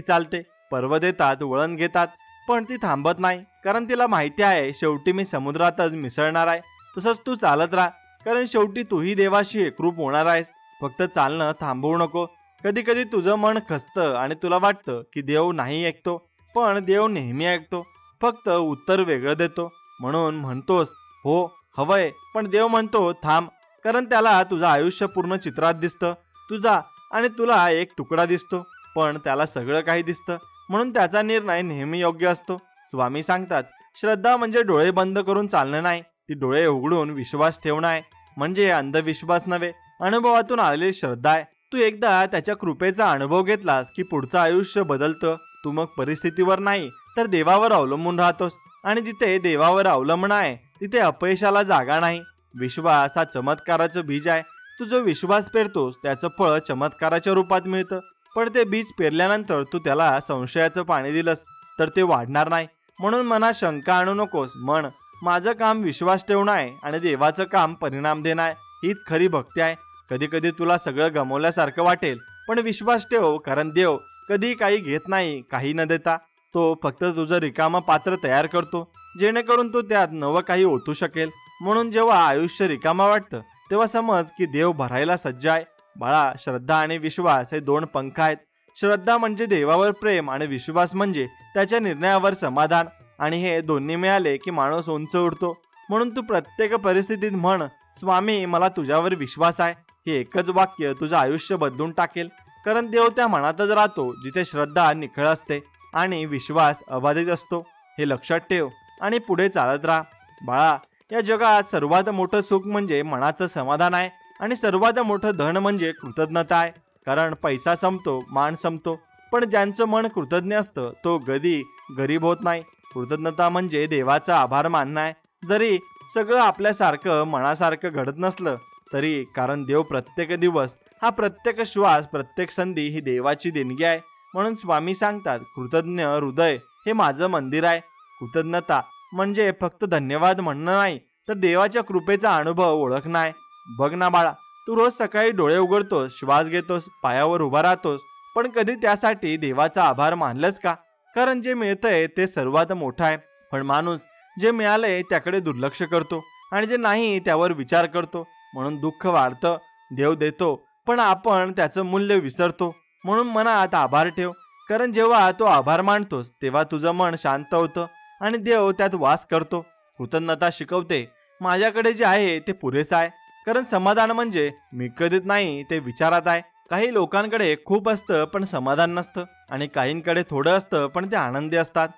चालते. पर्वत येतात, वळण घेतात, पण ती थांबत नाही, कारण तिला माहिती आहे शेवटी मी समुद्रातच मिसळणार आहे. तसंच तू चालत राहा, कारण शेवटी तूही देवाशी एकरूप होणार आहेस. फक्त चालणं थांबवू नको. कधी कधी तुझं मन खचतं आणि तुला वाटतं की देव नाही ऐकतो, पण देव नेहमी ऐकतो, फक्त उत्तर वेगळं देतो. म्हणून म्हणतोस हो हवंय, पण देव म्हणतो थांब, कारण त्याला तुझं आयुष्य पूर्ण चित्रात दिसतं. तुझा आणि तुला एक तुकडा दिसतो, पण त्याला सगळं काही दिसतं, म्हणून त्याचा निर्णय नेहमी योग्य असतो. स्वामी सांगतात, श्रद्धा म्हणजे डोळे बंद करून चालणं नाही, ती डोळे उघडून विश्वास ठेवणं आहे. म्हणजे अंधविश्वास नव्हे, अनुभवातून आलेली श्रद्धा आहे. तू एकदा त्याच्या कृपेचा अनुभव घेतलास की पुढचं आयुष्य बदलतं. तू मग परिस्थितीवर नाही तर देवावर अवलंबून राहतोस, आणि जिथे देवावर अवलंबन आहे तिथे अपयशाला जागा नाही. विश्वास हा चमत्काराचं बीज आहे. तू जो विश्वास पेरतोस त्याचं फळ चमत्काराच्या रूपात मिळतं. पण ते बीज पेरल्यानंतर तू त्याला संशयाचं पाणी दिलंस तर ते वाढणार नाही. म्हणून मनात शंका आणू नकोस. म्हण, माझं काम विश्वास ठेवणं आहे आणि देवाचं काम परिणाम देणं आहे. हीच खरी भक्ती आहे. कधी कधी तुला सगळं गमावल्यासारखं वाटेल, पण विश्वास ठेव, कारण देव कधी काही घेत नाही काही न देता. तो फक्त तुझं रिकामं पात्र तयार करतो, जेणेकरून तू त्यात नवं काही ओतू शकेल. म्हणून जेव्हा आयुष्य रिकामं वाटतं तेव्हा समज की देव भरायला सज्ज आहे. बाळा, श्रद्धा आणि विश्वास हे दोन पंख आहेत. श्रद्धा म्हणजे देवावर प्रेम आणि विश्वास म्हणजे त्याच्या निर्णयावर समाधान, आणि हे दोन्ही मिळाले की माणूस उंच उडतो. म्हणून तू प्रत्येक परिस्थितीत म्हण, स्वामी मला तुझ्यावर विश्वास आहे. हे एकच वाक्य तुझं आयुष्य बदलून टाकेल, कारण देव त्या मनातच राहतो जिथे श्रद्धा निखळ असते आणि विश्वास अबाधित असतो. हे लक्षात ठेव आणि पुढे चालत राहा. बाळा, या जगात सर्वात मोठं सुख म्हणजे मनाचं समाधान आहे, आणि सर्वात मोठं धन म्हणजे कृतज्ञता आहे. कारण पैसा संपतो, मान संपतो, पण ज्यांचं मन कृतज्ञ असतं तो कधी गरीब होत नाही. कृतज्ञता म्हणजे देवाचा आभार मानणं आहे, जरी सगळं आपल्यासारखं मनासारखं घडत नसलं तरी. कारण देव प्रत्येक दिवस, हा प्रत्येक श्वास, प्रत्येक संधी ही देवाची देणगी आहे. म्हणून स्वामी सांगतात, कृतज्ञ हृदय हे माझं मंदिर आहे. कृतज्ञता म्हणजे फक्त धन्यवाद म्हणणं नाही, तर देवाच्या कृपेचा अनुभव ओळखणं आहे. बघ ना बाळा, तू रोज सकाळी डोळे उघडतोस, श्वास घेतोस, पायावर उभा राहतोस, पण कधी त्यासाठी देवाचा आभार मानलंस का? कारण जे मिळतंय ते सर्वात मोठं आहे. पण माणूस जे मिळालंय त्याकडे दुर्लक्ष करतो, आणि जे नाही त्यावर विचार करतो. म्हणून दुःख वाढतं. देव देतो, पण आपण त्याचं मूल्य विसरतो. म्हणून मनात आभार ठेव, कारण जेव्हा तो आभार मानतोस तेव्हा तुझं मन शांत होतं आणि देव त्यात वास करतो. कृतज्ञता शिकवते, माझ्याकडे जे आहे ते पुरेसं आहे. कारण समाधान म्हणजे मी कधीच नाही, ते विचारात आहे. काही लोकांकडे खूप असतं पण समाधान नसतं, आणि काहींकडे थोडं असतं पण ते आनंदी असतात.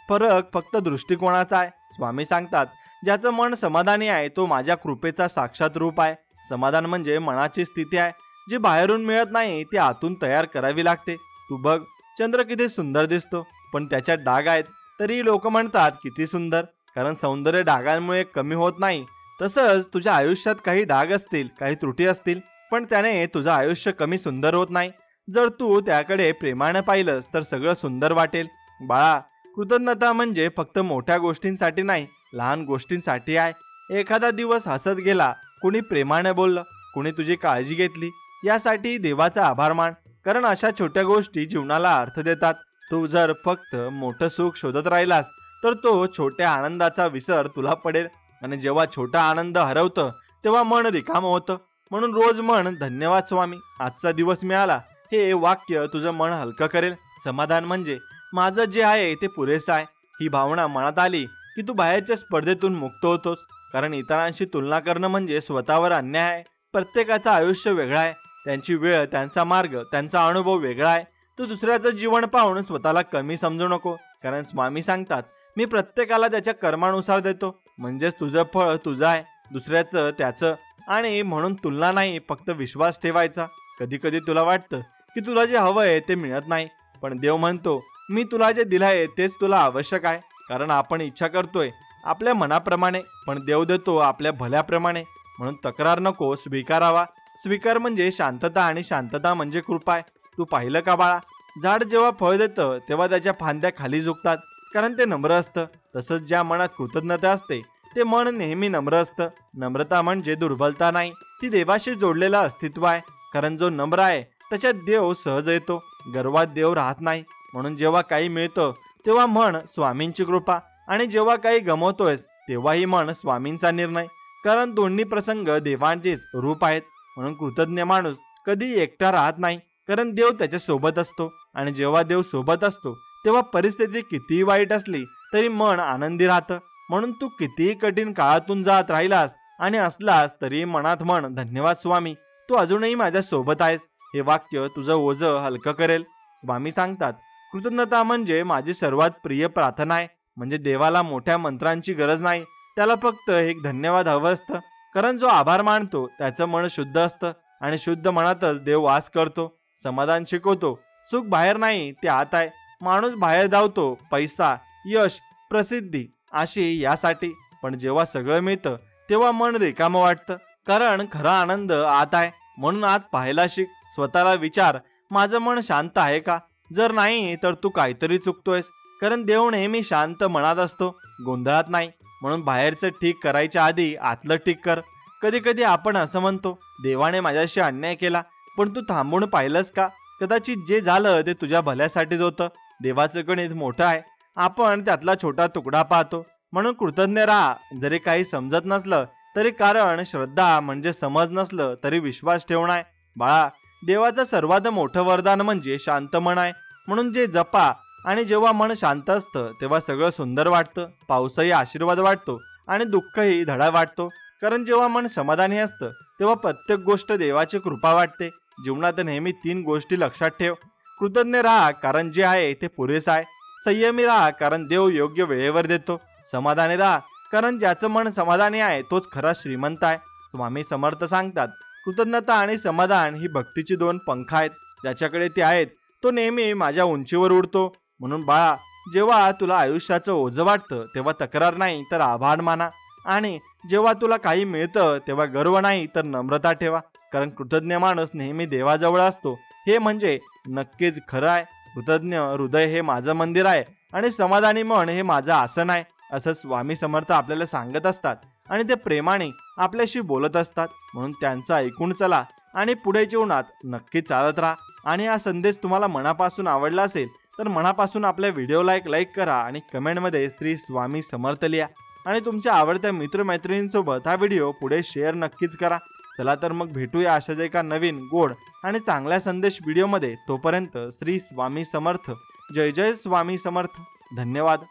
फरक फक्त दृष्टिकोनाचा आहे. स्वामी सांगतात, ज्याचं मन समाधानी आहे तो माझ्या कृपेचा साक्षात रूप आहे. समाधान म्हणजे मनाची स्थिती आहे, जी बाहेरून मिळत नाही, ती आतून तयार करावी लागते. तू बघ, चंद्र किती सुंदर दिसतो, पण त्याच्यात डाग आहेत, तरी लोक म्हणतात किती सुंदर, कारण सौंदर्य डागांमुळे कमी होत नाही. तसंच तुझ्या आयुष्यात काही डाग असतील, काही त्रुटी असतील, पण त्याने तुझं आयुष्य कमी सुंदर होत नाही. जर तू त्याकडे प्रेमाने पाहिलंस तर सगळं सुंदर वाटेल. बाळा, कृतज्ञता म्हणजे फक्त मोठ्या गोष्टींसाठी नाही, लहान गोष्टींसाठी आहे. एखादा दिवस हसत गेला, कुणी प्रेमाने बोललं, कुणी तुझी काळजी घेतली, यासाठी देवाचा आभार मान. कारण अशा छोट्या गोष्टी जीवनाला अर्थ देतात. तू जर फक्त मोठं सुख शोधत राहिलास तर तो छोट्या आनंदाचा विसर तुला पडेल, आणि जेव्हा छोटा आनंद हरवतं तेव्हा मन रिकामं होतं. म्हणून रोज म्हण, धन्यवाद स्वामी, आजचा दिवस मिळाला. हे वाक्य तुझं मन हलकं करेल. समाधान म्हणजे माझं जे आहे ते पुरेसं आहे. ही भावना मनात आली की तू बाहेरच्या स्पर्धेतून मुक्त होतोस. कारण इतरांशी तुलना करणं म्हणजे स्वतःवर अन्याय आहे. प्रत्येकाचं आयुष्य वेगळं आहे, त्यांची वेळ, त्यांचा मार्ग, त्यांचा अनुभव वेगळा आहे. तू दुसऱ्याचं जीवन पाहून स्वतःला कमी समजू नको. कारण स्वामी सांगतात, मी प्रत्येकाला त्याच्या कर्मानुसार देतो. म्हणजेच तुझं फळ तुझं आहे, दुसऱ्याचं त्याचं. आणि म्हणून तुलना नाही, फक्त विश्वास ठेवायचा. कधी कधी तुला वाटतं की तुला जे हवंय ते मिळत नाही, पण देव म्हणतो, मी तुला जे दिलंय तेच तुला आवश्यक आहे. कारण आपण इच्छा करतोय आपल्या मनाप्रमाणे, पण देव देतो आपल्या भल्याप्रमाणे. म्हणून तक्रार नको, स्वीकारावा. स्वीकार म्हणजे शांतता, आणि शांतता म्हणजे कृपा आहे. तू पाहिलं का बाळा, झाड जेव्हा फळ देतं तेव्हा त्याच्या फांद्या खाली झुकतात, कारण ते नम्र असतं. तसंच ज्या मनात कृतज्ञता असते ते मन नेहमी नम्र असतं. नम्रता म्हणजे दुर्बलता नाही, ती देवाशी जोडलेलं अस्तित्व आहे. कारण जो नम्र आहे त्याच्यात देव सहज येतो. गर्वात देव राहत नाही. म्हणून जेव्हा काही मिळतं तेव्हा म्हण स्वामींची कृपा, आणि जेव्हा काही गमवतोयस तेव्हाही म्हण स्वामींचा निर्णय. कारण दोन्ही प्रसंग देवांचेच रूप आहेत. म्हणून कृतज्ञ माणूस कधी एकटा राहत नाही, कारण देव त्याच्या सोबत असतो. आणि जेव्हा देव सोबत असतो तेव्हा परिस्थिती कितीही वाईट असली तरी मन आनंदी राहतं. म्हणून तू कितीही कठीण काळातून जात राहिलास आणि असलास तरी मनात म्हण, धन्यवाद स्वामी, तू अजूनही माझ्या सोबत आहेस. हे वाक्य तुझं ओझं हलकं करेल. स्वामी सांगतात, कृतज्ञता म्हणजे माझी सर्वात प्रिय प्रार्थना आहे. म्हणजे देवाला मोठ्या मंत्रांची गरज नाही, त्याला फक्त एक धन्यवाद हवं असतं. कारण जो आभार मानतो त्याचं मन शुद्ध असतं, आणि शुद्ध मनातच देव वास करतो. समाधान शिकवतो, सुख बाहेर नाही ते आत आहे. माणूस बाहेर धावतो पैसा, यश, प्रसिद्धी अशी यासाठी, पण जेव्हा सगळं मिळतं तेव्हा मन रिकामं वाटतं. कारण खरा आनंद आत आहे. म्हणून आत पाहायला शिक. स्वतःला विचार, माझं मन शांत आहे का? जर नाही तर तू काहीतरी चुकतोयस. कारण देव नेहमी शांत मनात असतो, गोंधळात नाही. म्हणून बाहेरचं ठीक करायच्या आधी आतलं ठीक कर. कधी कधी आपण असं म्हणतो, देवाने माझ्याशी अन्याय केला, पण तू थांबून पाहिलंस का? कदाचित जे झालं ते तुझ्या भल्यासाठीच होतं. देवाचं गणित मोठं आहे, आपण त्यातला छोटा तुकडा पाहतो. म्हणून कृतज्ञ राहा. जरी काही समजत नसलं तरी, कारण श्रद्धा म्हणजे समज नसलं तरी विश्वास ठेवणं आहे. बाळा, देवाचं सर्वात मोठं वरदान म्हणजे शांत मन आहे. म्हणून जे जपा. आणि जेव्हा मन शांत असतं तेव्हा सगळं सुंदर वाटतं. पावसही आशीर्वाद वाटतो आणि दुःखही धडा वाटतो. कारण जेव्हा मन समाधानी असतं तेव्हा प्रत्येक गोष्ट देवाची कृपा वाटते. जीवनात नेहमी 3 गोष्टी लक्षात ठेव. कृतज्ञ राहा, कारण जे आहे ते पुरेसं आहे. संयमी राहा, कारण देव योग्य वेळेवर देतो. समाधानी राहा, कारण ज्याचं मन समाधानी आहे तोच खरा श्रीमंत आहे. स्वामी समर्थ सांगतात, कृतज्ञता आणि समाधान ही भक्तीची 2 पंख आहेत. ज्याच्याकडे ते आहेत तो नेहमी माझ्या उंचीवर उडतो. म्हणून बाळा, जेव्हा तुला आयुष्याचं ओझं वाटतं तेव्हा तक्रार नाही तर आभार माना. आणि जेव्हा तुला काही मिळतं तेव्हा गर्व नाही तर नम्रता ठेवा. कारण कृतज्ञ माणूस नेहमी देवाजवळ असतो, हे म्हणजे नक्कीच खरं आहे. कृतज्ञ हृदय हे माझं मंदिर आहे, आणि समाधानी मन हे माझं आसन आहे. असं स्वामी समर्थ आपल्याला सांगत असतात, आणि ते प्रेमाने आपल्याशी बोलत असतात. म्हणून त्यांचं ऐकून चला आणि पुढे जीवनात नक्की चालत राहा. आणि हा संदेश तुम्हाला मनापासून आवडला असेल तर मनापासून आपल्या व्हिडिओला एक लाईक करा आणि कमेंटमध्ये श्री स्वामी समर्थ लिहा. आणि तुमच्या आवडत्या मित्रमैत्रिणींसोबत हा व्हिडिओ पुढे शेअर नक्कीच करा. चला तर मग भेटूया अशाच एका नवीन गोड आणि चांगल्या संदेश व्हिडिओमध्ये. तोपर्यंत श्री स्वामी समर्थ. जय जय स्वामी समर्थ. धन्यवाद.